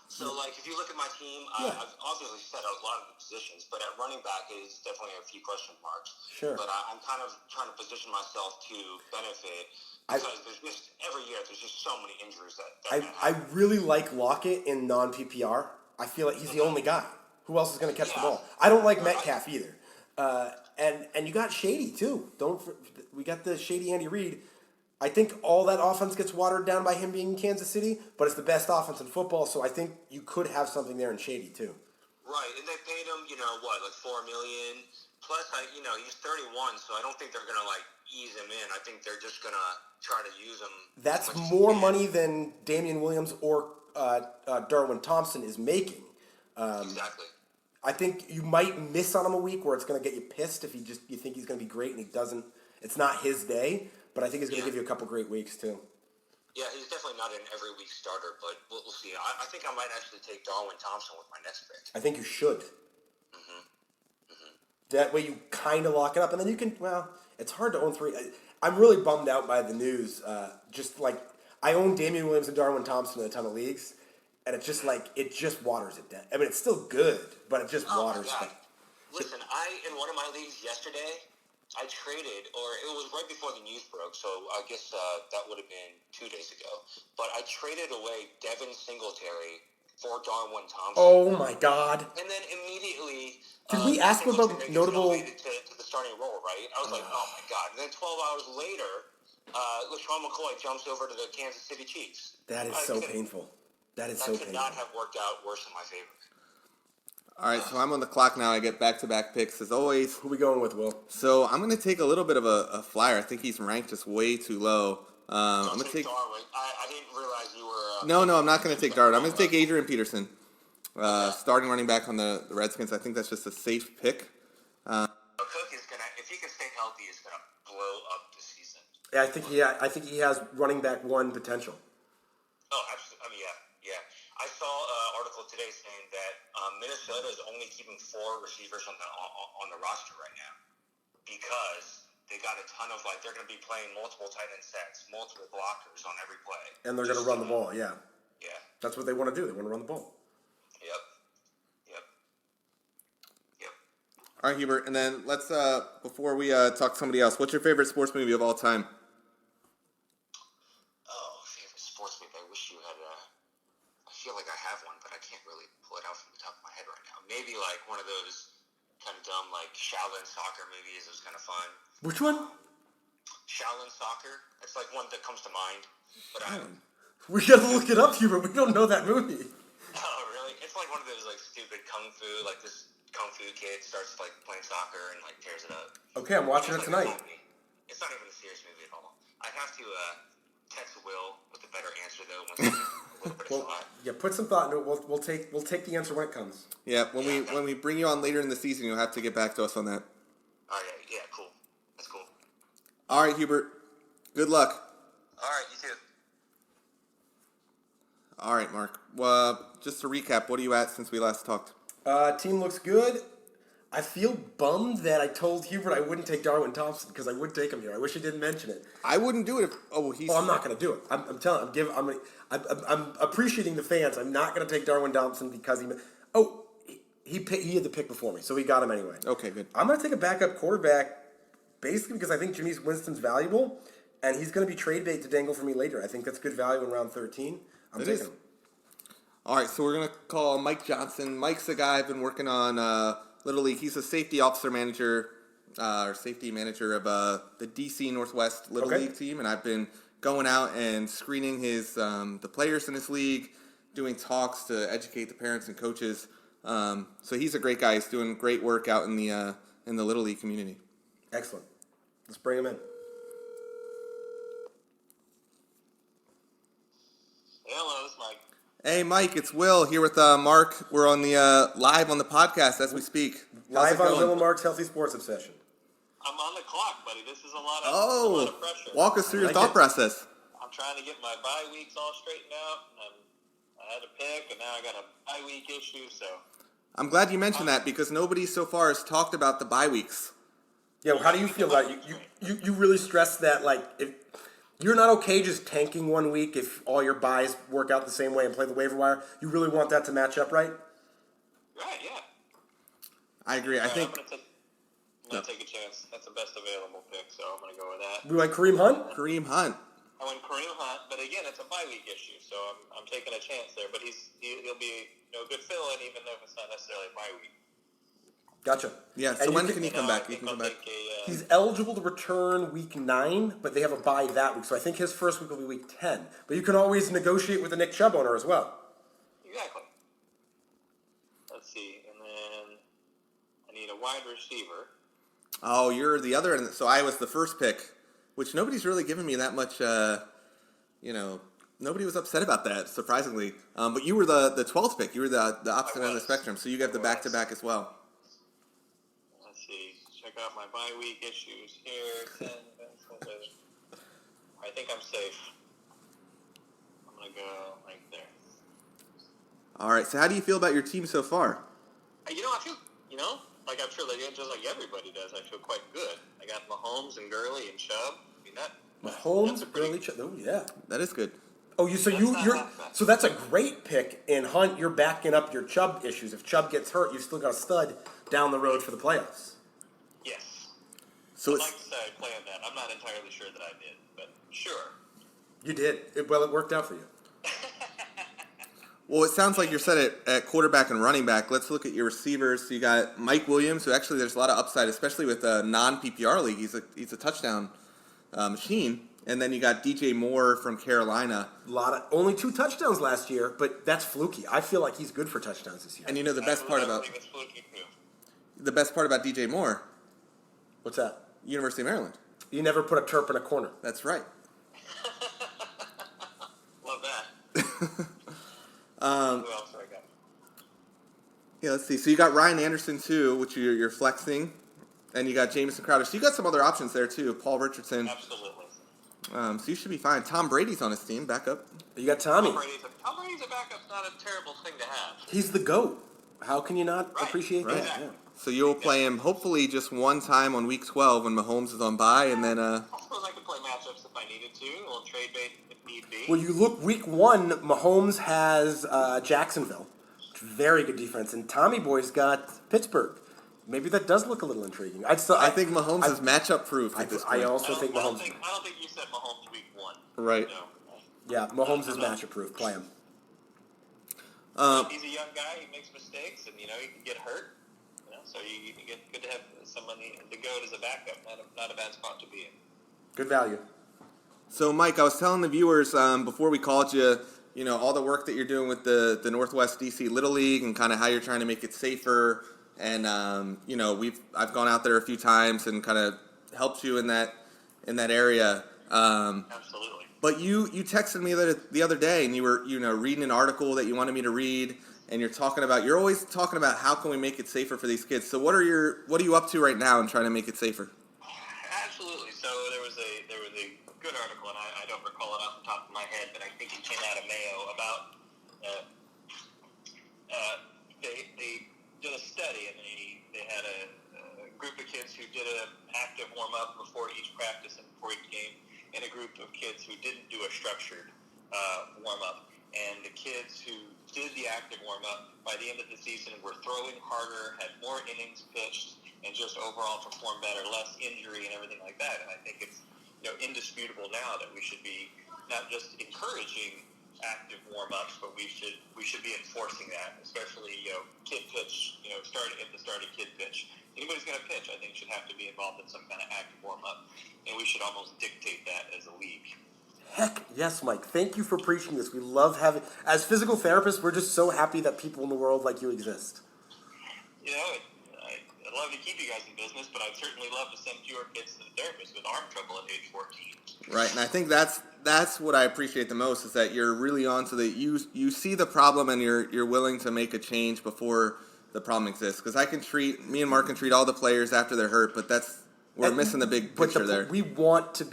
So, like, if you look at my team, I've obviously set a lot of the positions, but at running back, it's definitely a few question marks. Sure. But I'm kind of trying to position myself to benefit because there's just every year there's just so many injuries that I really like Lockett in non-PPR. I feel like he's the only guy. Who else is going to catch the ball? I don't like Metcalf either. And you got Shady too. We got the Shady Andy Reid. I think all that offense gets watered down by him being in Kansas City, but it's the best offense in football, so I think you could have something there in Shady too. Right, and they paid him, like $4 million. Plus, he's 31, so I don't think they're gonna like ease him in. I think they're just gonna try to use him. That's more money than Damian Williams or Darwin Thompson is making. Exactly. I think you might miss on him a week where it's going to get you pissed if you think he's going to be great and he doesn't. It's not his day, but I think he's going to give you a couple great weeks too. Yeah, he's definitely not an every week starter, but we'll see. I think I might actually take Darwin Thompson with my next pick. I think you should. That way you kind of lock it up, and then you can. Well, it's hard to own 3. I'm really bummed out by the news. Just like I own Damian Williams and Darwin Thompson in a ton of leagues, and it's just like it just waters it down. I mean, it's still good, but it just waters it. Listen, in one of my leagues yesterday, I traded, or it was right before the news broke, so I guess that would have been 2 days ago. But I traded away Devin Singletary for Darwin Thompson. Oh my God! And then immediately, did we ask him about notable? To the starting role, right? I was like, oh my God! And then 12 hours later, LaShawn McCoy jumps over to the Kansas City Chiefs. That is so painful. That could not have worked out worse in my favor. All right, so I'm on the clock now. I get back-to-back picks as always. Who we going with, Will? So I'm going to take a little bit of a flyer. I think he's ranked just way too low. I'm going to take Darwin. I didn't realize you were. No, I'm not going to take Darwin. I'm going to take Adrian Peterson, starting running back on the Redskins. I think that's just a safe pick. Cook is gonna, if he can stay healthy, is gonna blow up this season. Yeah, I think he has running back 1 potential. Oh, absolutely. I mean, yeah. I saw an article today saying that Minnesota is only keeping 4 receivers on the roster right now because they got a ton of they're going to be playing multiple tight end sets, multiple blockers on every play, and they're going to run the ball. Yeah, yeah. That's what they want to do. They want to run the ball. Yep. All right, Hubert, and then let's before we talk to somebody else, what's your favorite sports movie of all time? Favorite sports movie? I wish you had. I feel like I have one, but I can't really pull it out from the top of my head right now. Maybe like one of those kind of dumb Shaolin soccer movies. It was kind of fun. Which one? Shaolin soccer. It's like one that comes to mind, but we gotta look it up, Hubert. We don't know that movie. Oh, really? It's like one of those stupid kung fu. Like this kung fu kid starts playing soccer and tears it up. Okay, I'm watching it tonight. It's not even a serious movie at all. I have to text Will with a better answer though. Put some thought into it. We'll take the answer when it comes. Yeah, when we bring you on later in the season, you'll have to get back to us on that. Oh yeah, cool. That's cool. All right, Hubert. Good luck. All right, you too. All right, Mark. Well, just to recap, what are you at since we last talked? Team looks good. I feel bummed that I told Hubert I wouldn't take Darwin Thompson because I would take him here. I wish he didn't mention it. I wouldn't do it if. I'm not going to do it. I'm telling. I'm appreciating the fans. I'm not going to take Darwin Thompson because he had the pick before me, so he got him anyway. Okay, good. I'm going to take a backup quarterback, basically because I think Jameis Winston's valuable, and he's going to be trade bait to dangle for me later. I think that's good value in round 13. I'm taking him. All right, so we're gonna call Mike Johnson. Mike's the guy I've been working on Little League. He's a safety officer manager, or safety manager of the DC Northwest Little Okay. League team, and I've been going out and screening his the players in his league, doing talks to educate the parents and coaches. So he's a great guy. He's doing great work out in the Little League community. Excellent. Let's bring him in. Hello, this is Mike. Hey, Mike, it's Will here with Mark. We're on the live on the podcast as we speak. How's Live it on going? Little Mark's Healthy Sports Obsession. I'm on the clock, buddy. This is a lot of, Oh, pressure. walk us through your like thought it. process. I'm trying to get my bye weeks all straightened out. I had to pick, and now I got a bye week issue, so. I'm glad you mentioned that because nobody so far has talked about the bye weeks. Yeah, well, how do you feel about it? You really stress that, like, if you're not okay just tanking 1 week if all your buys work out the same way and play the waiver wire. You really want that to match up, right? Right, yeah. I agree. I Right, think I'm gonna take a chance. That's the best available pick, so I'm gonna go with that. We went Kareem Hunt. Kareem Hunt. I went Kareem Hunt, but again, it's a bye week issue, so I'm taking a chance there. But he'll be a good fill-in, even though it's not necessarily a bye week. Gotcha. Yeah, And so you when can- can he come back? He can come back. He's eligible to return week 9, but they have a bye that week. So I think his first week will be week 10. But you can always negotiate with the Nick Chubb owner as well. Exactly. Let's see, and then I need a wide receiver. Oh, you're the other end. So I was the first pick, which nobody's really given me that much. Nobody was upset about that, surprisingly. But you were the 12th pick. You were the opposite end of the was. spectrum. So you got the back-to-back as well. Let's see, check out my bye week issues here. I think I'm safe. I'm gonna go right there. All right. So how do you feel about your team so far? I feel, like I'm sure just like everybody does, I feel quite good. I got Mahomes and Gurley and Chubb. I mean, that's Mahomes, a pretty- Gurley, Chubb. Oh, yeah. That is good. Oh, so that's a great pick in Hunt. You're backing up your Chubb issues. If Chubb gets hurt, you've still got a stud down the road for the playoffs. Yes. So I'd it's like to say I planned that. I'm not entirely sure that I did, but sure. You did. It worked out for you. well, it sounds like you're set at quarterback and running back. Let's look at your receivers. So you got Mike Williams, who actually there's a lot of upside, especially with a non-PPR league. He's a touchdown machine. And then you got DJ Moore from Carolina. Only 2 touchdowns last year, but that's fluky. I feel like he's good for touchdowns this year. And the best part I about believe it's fluky too. DJ Moore, What's that? University of Maryland. You never put a Terp in a corner. That's right. Love that. Who else do I got? Yeah, let's see. So you got Ryan Anderson too, which you're flexing, and you got Jamison Crowder. So you got some other options there too. Paul Richardson. Absolutely. So you should be fine. Tom Brady's on his team, backup. You got Tommy. Tom Brady's a backup's not a terrible thing to have. He's the GOAT. How can you not Right, appreciate right. that? Exactly. Yeah. So you'll play him hopefully just one time on week 12 when Mahomes is on bye, and then I suppose I could play matchups if I needed to. A little trade bait if need be. Well, you look week 1, Mahomes has Jacksonville. Very good defense. And Tommy Boy's got Pittsburgh. Maybe that does look a little intriguing. I think Mahomes is matchup proof at this I point. also think I Mahomes. don't think you said Mahomes week 1. Right. No. Yeah, Mahomes is matchup proof. Play him. He's a young guy. He makes mistakes, and he can get hurt. So you get good to have somebody the GOAT as a backup. Not a bad spot to be in. Good value. So Mike, I was telling the viewers before we called you, all the work that you're doing with the Northwest DC Little League and kind of how you're trying to make it safer. And I've gone out there a few times and kind of helped you in that area. Absolutely. But you texted me the other day, and you were reading an article that you wanted me to read, and you're always talking about how can we make it safer for these kids. So what are you up to right now in trying to make it safer? Absolutely. So there was a good article, and I don't recall it off the top of my head, but I think it came out of Mayo about they did a study, and they had a group of kids who did an active warm up before each practice and before each game, and a group of kids who didn't do a structured warm up. And the kids who did the active warm up by the end of the season were throwing harder, had more innings pitched, and just overall performed better, less injury and everything like that. And I think it's indisputable now that we should be not just encouraging active warm-ups, but we should be enforcing that, especially kid pitch. Starting at the start of kid pitch. Anybody's going to pitch, I think, should have to be involved in some kind of active warm-up, and we should almost dictate that as a league. Heck yes, Mike. Thank you for preaching this. We love having, as physical therapists, we're just so happy that people in the world like you exist. I'd love to keep you guys in business, but I'd certainly love to send fewer kids to the therapist with arm trouble at age 14. Right, and I think that's what I appreciate the most is that you're really on to you see the problem and you're willing to make a change before the problem exists. Because me and Mark can treat all the players after they're hurt, but we're missing the big picture there. We want to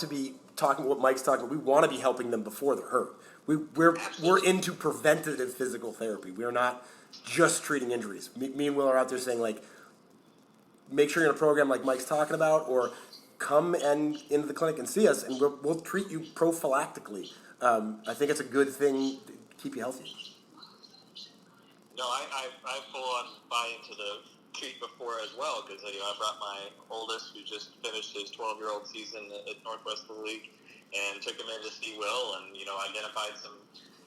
be talking what Mike's talking about. We want to be helping them before they're hurt. We're into preventative physical therapy. We're not just treating injuries. Me and Will are out there saying, like, make sure you're in a program like Mike's talking about, or come into the clinic and see us, and we'll treat you prophylactically. I think it's a good thing to keep you healthy. No, I full on buy into the treat before as well, because I brought my oldest, who just finished his 12-year-old season at Northwest League, and took him in to see Will, and identified some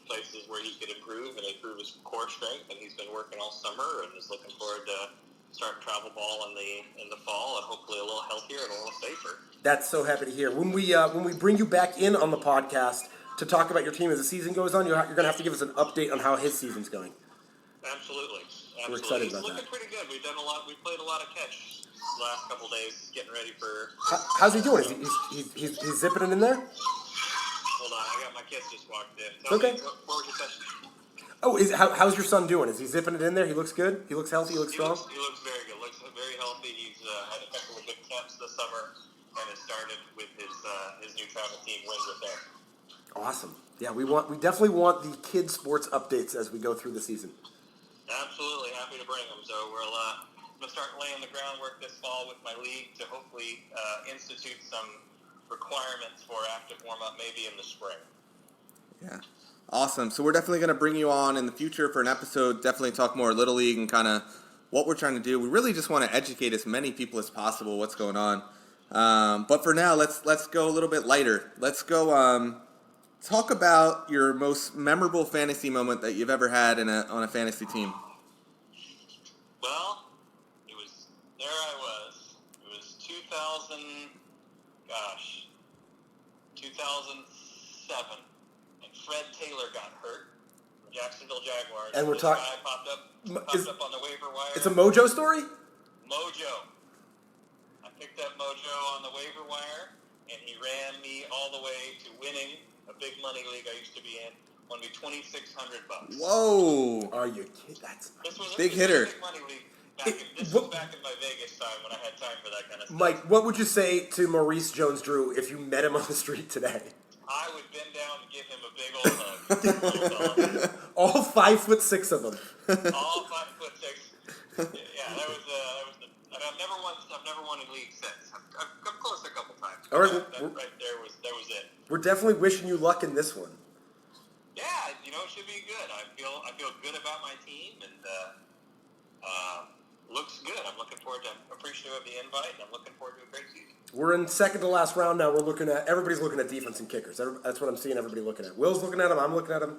places where he could improve his core strength, and he's been working all summer and is looking forward to starting travel ball in the fall, and hopefully a little healthier and a little safer. That's so happy to hear. When we bring you back in on the podcast to talk about your team as the season goes on, you're going to have to give us an update on how his season's going. Absolutely. We're excited about He's looking that. pretty good. We played a lot of catch the last couple days, getting ready for. How's he doing? He's zipping it in there? Hold on, I got my kids just walked in. Okay. Me, what was your question? Oh, how's your son doing? Is he zipping it in there? He looks good? He looks healthy? He looks strong? He looks very good. Looks very healthy. He's had a couple of good camps this summer and has started with his new travel team, Wins with Air. Awesome. Yeah, we definitely want the kids sports updates as we go through the season. Absolutely happy to bring them. So we'll going to start laying the groundwork this fall with my league to hopefully institute some requirements for active warm-up maybe in the spring. Yeah. Awesome. So we're definitely going to bring you on in the future for an episode, definitely talk more Little League and kind of what we're trying to do. We really just want to educate as many people as possible what's going on. But for now, let's go a little bit lighter. Let's go talk about your most memorable fantasy moment that you've ever had on a fantasy team. Well, it was 2007, and Fred Taylor got hurt. Jacksonville Jaguars. And we're talking. Popped up on the waiver wire. It's a Mojo story? Mojo. I picked up Mojo on the waiver wire, and he ran me all the way to winning a big money league I used to be in. Won me $2,600. Whoa! Are you kidding? This was big a hitter. big money league. This was back in my Vegas time when I had time for that kind of stuff. Mike, what would you say to Maurice Jones-Drew if you met him on the street today? I would bend down and give him a big old hug. All 5'6" of them. All 5'6". Yeah, that was I've never won a league since. I've come close a couple times. All right, that right there was it. We're definitely wishing you luck in this one. Yeah, it should be good. I feel good about my team, and looks good. I'm looking forward to. I'm appreciative of the invite, and I'm looking forward to a great season. We're in second to last round now. Everybody's looking at defense and kickers. That's what I'm seeing everybody looking at. Will's looking at him. I'm looking at him.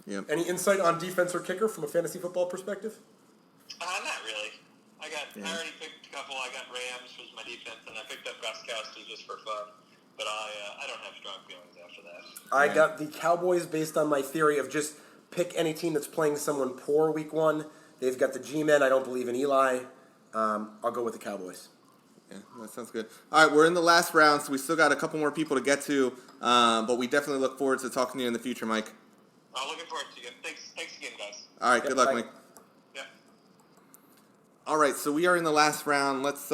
Yep. Any insight on defense or kicker from a fantasy football perspective? Not really. I already picked a couple. I got Rams was my defense, and I picked up Gostkowski just for fun. But I don't have strong feelings after that. I got the Cowboys based on my theory of just pick any team that's playing someone poor week one. They've got the G-men. I don't believe in Eli. I'll go with the Cowboys. Yeah, that sounds good. All right, we're in the last round, so we still got a couple more people to get to, but we definitely look forward to talking to you in the future, Mike. I'm looking forward to you. Thanks again, guys. All right, good luck, bye. Mike. Yeah. All right, so we are in the last round. Let's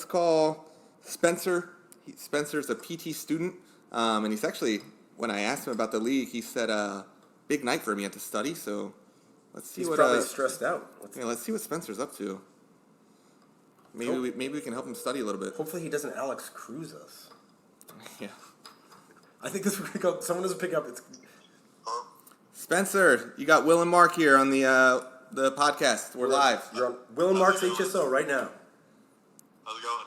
call Spencer. Spencer's a PT student, and he's actually, when I asked him about the league, he said, big night for him. He had to study, so let's see He's what. probably stressed out. Let's see what Spencer's up to. Maybe we can help him study a little bit. Hopefully he doesn't Alex Cruz us. Yeah. I think this is where we go. Someone doesn't pick up. It's Spencer, you got Will and Mark here on the podcast. We're live. You're on Will and Mark's HSO right now. How's it going?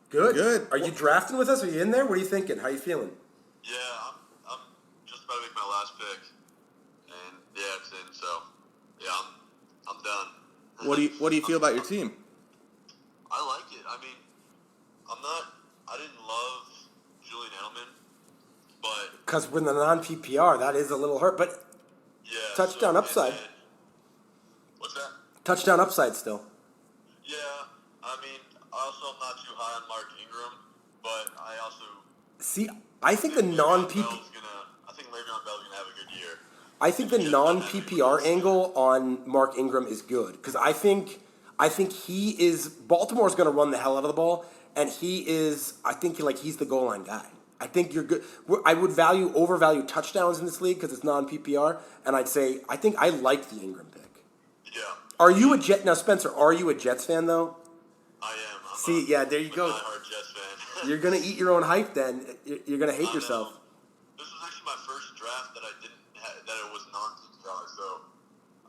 Good. Good. Are you drafting with us? Are you in there? What are you thinking? How are you feeling? Yeah, I'm just about to make my last What do you feel about your team? I like it. I mean, I didn't love Julian Edelman, but Because with the non-PPR, that is a little hurt. But yeah. touchdown so, upside. and then- what's that? Touchdown upside still. Yeah, I mean, I also am not too high on Mark Ingram, but I also See, I think the Le'Veon non-PPR. I think Le'Veon Bell's gonna have a good year. I think the non-PPR angle on Mark Ingram is good because I think he is Baltimore's going to run the hell out of the ball, and he's the goal line guy. I think you're good. I would overvalue touchdowns in this league because it's non-PPR, and I'd say I think I like the Ingram pick. Yeah, Are you a Jet now, Spencer? Are you a Jets fan though? I am. There you go. I'm a diehard Jets fan. You're gonna eat your own hype. Then you're gonna hate yourself. This was actually my first draft that that it was non-PPR, so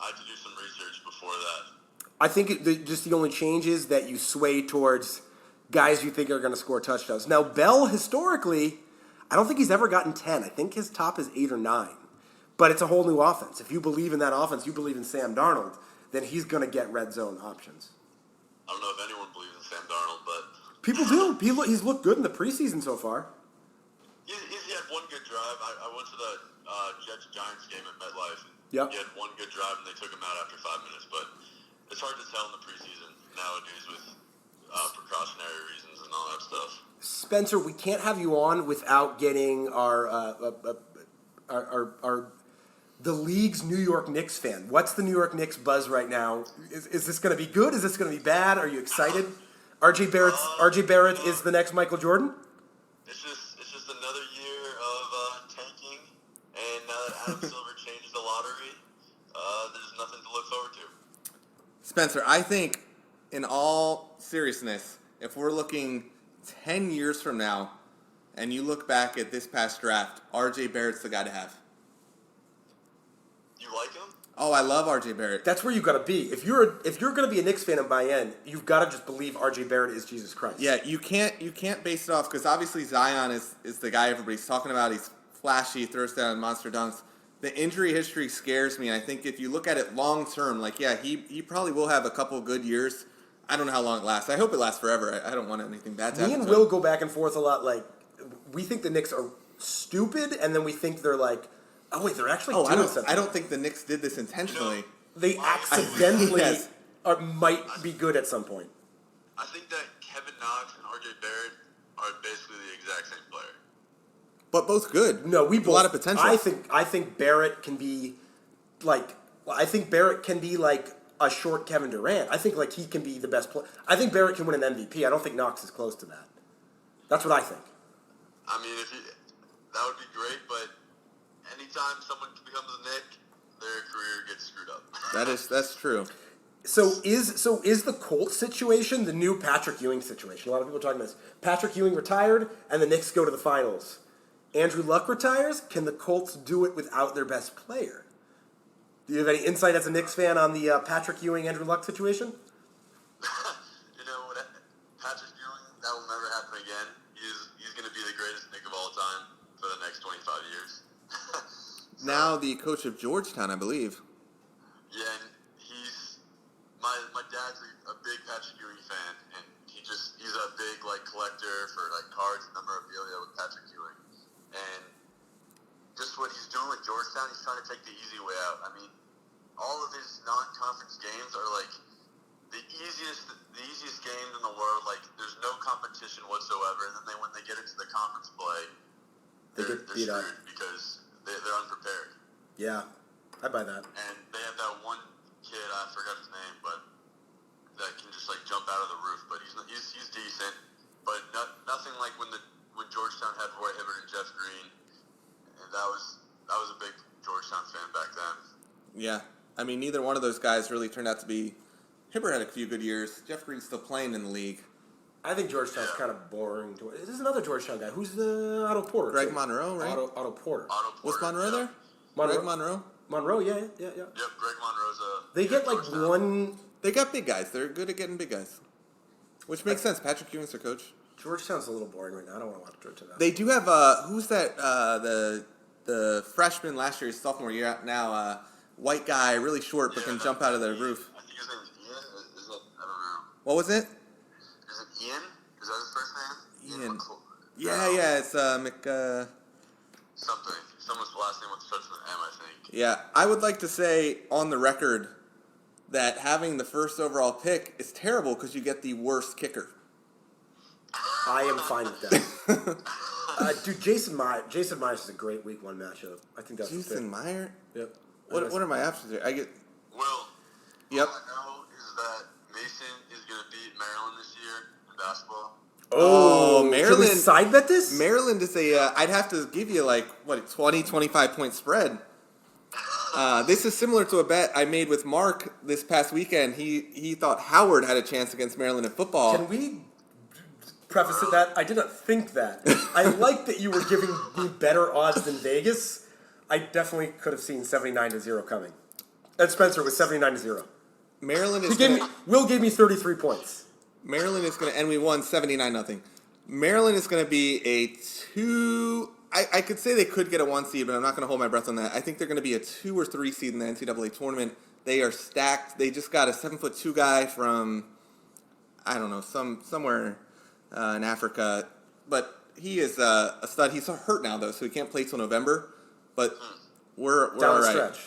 I had to do some research before that. I think just the only change is that you sway towards guys you think are going to score touchdowns. Now, Bell, historically, I don't think he's ever gotten 10. I think his top is 8 or 9. But it's a whole new offense. If you believe in that offense, you believe in Sam Darnold, then he's going to get red zone options. I don't know if anyone believes in Sam Darnold, but People do. He's looked good in the preseason so far. he had one good drive. I went to the Jets-Giants game at MetLife. Yep. He had one good drive, and they took him out after 5 minutes. But it's hard to tell in the preseason nowadays with precautionary reasons and all that stuff. Spencer, we can't have you on without getting our the league's New York Knicks fan. What's the New York Knicks buzz right now? Is this going to be good? Is this going to be bad? Are you excited? RJ Barrett is the next Michael Jordan? It's just another year of tanking, and now that Adam Silver changed the lottery, there's nothing to look forward to. Spencer, I think, in all seriousness, if we're looking 10 years from now, and you look back at this past draft, R.J. Barrett's the guy to have. You like him? Oh, I love R.J. Barrett. That's where you got to be. If you're going to be a Knicks fan and buy in, you've got to just believe R.J. Barrett is Jesus Christ. Yeah, you can't base it off, because obviously Zion is the guy everybody's talking about. He's flashy, throws down monster dunks. The injury history scares me, and I think if you look at it long term, he probably will have a couple good years. I don't know how long it lasts. I hope it lasts forever. I don't want anything bad to happen. Me and to Will him. go back and forth a lot. Like, we think the Knicks are stupid, and then we think they're like, oh wait, they're actually doing something. I don't think the Knicks did this intentionally. They accidentally Yes. might be good at some point. I think that Kevin Knox and R.J. Barrett are basically the exact same player. But both good. No, we both, a lot of potential. I think Barrett can be like a short Kevin Durant. I think like he can be the best player. I think Barrett can win an MVP. I don't think Knox is close to that. That's what I think. I mean, that would be great, but anytime someone becomes a Knick, their career gets screwed up. That's true. So is the Colts situation the new Patrick Ewing situation? A lot of people are talking about this. Patrick Ewing retired, and the Knicks go to the finals. Andrew Luck retires. Can the Colts do it without their best player? Do you have any insight as a Knicks fan on the Patrick Ewing, Andrew Luck situation? Patrick Ewing, that will never happen again. He's going to be the greatest Knick of all time for the next 25 years. Now the coach of Georgetown, I believe. Yeah, and my dad's a big Patrick Ewing fan, and he's a big collector for cards and memorabilia with Patrick Ewing. And just what he's doing with Georgetown, he's trying to take the easy way out. I mean, all of his non-conference games are the easiest games in the world. There's no competition whatsoever. And then when they get into the conference play, they're screwed because they're unprepared. Yeah, I buy that. And they have that one kid, I forgot his name, but that can just jump out of the roof. But he's decent, but nothing like when Georgetown had Roy Hibbert and Jeff Green, and that was a big Georgetown fan back then. Yeah, I mean, neither one of those guys really turned out to be. Hibbert had a few good years. Jeff Green's still playing in the league. I think Georgetown's kind of boring. There's another Georgetown guy. Who's the Otto Porter? Greg Monroe, right? Otto Porter. Was Monroe there? Greg Monroe? Monroe, yeah. Yep, Greg Monroe's They get Georgetown. They got big guys. They're good at getting big guys. Which makes sense. Patrick Ewing's their coach. Georgetown's a little boring right now. I don't want to watch Georgetown. They do have, who's that, the freshman last year, sophomore year now, white guy, really short, but can jump out of the roof. I think his name's Ian. What was it? Is it Ian? Is that his first name? Ian. McCoy. Yeah, it's Something. Someone's last name starts with M, I think. Yeah, I would like to say on the record that having the first overall pick is terrible because you get the worst kicker. I am fine with that. Dude, Jason Myers is a great week 1 matchup. I think that's Jason Meyer? Yep. What are my options here? I get. Will, Yep. all I know is that Mason is going to beat Maryland this year in basketball. Oh, Can we Maryland. side bet this? Maryland is I'd have to give you 20, 25 point spread. This is similar to a bet I made with Mark this past weekend. He thought Howard had a chance against Maryland in football. Can we preface it that I did not think that. I like that you were giving me better odds than Vegas. I definitely could have seen 79-0 coming. And Spencer was 79-0. Maryland is gonna, Will gave me 33 points. Maryland is going to, and we won 79-0. Maryland is going to be a 2. I could say they could get a 1 seed, but I'm not going to hold my breath on that. I think they're going to be a 2 or 3 seed in the NCAA tournament. They are stacked. They just got a 7'2" guy from, I don't know, somewhere in Africa, but he is a stud. He's hurt now though, so he can't play till November. But we're Down all the right. stretch.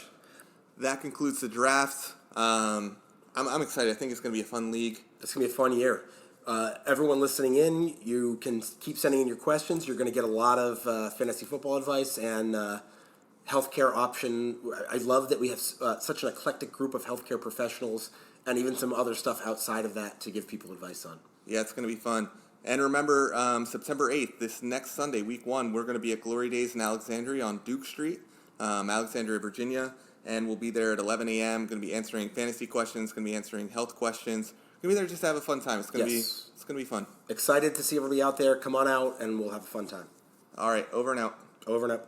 That concludes the draft. I'm excited. I think it's going to be a fun league. It's going to be a fun year. Everyone listening in, you can keep sending in your questions. You're going to get a lot of fantasy football advice and healthcare option. I love that we have such an eclectic group of healthcare professionals and even some other stuff outside of that to give people advice on. Yeah, it's going to be fun. And remember, September 8th, this next Sunday, week 1, we're going to be at Glory Days in Alexandria on Duke Street, Alexandria, Virginia. And we'll be there at 11 a.m. Going to be answering fantasy questions, going to be answering health questions. Going to be there just to have a fun time. It's going to be fun. Excited to see everybody out there. Come on out, and we'll have a fun time. All right, over and out. Over and out.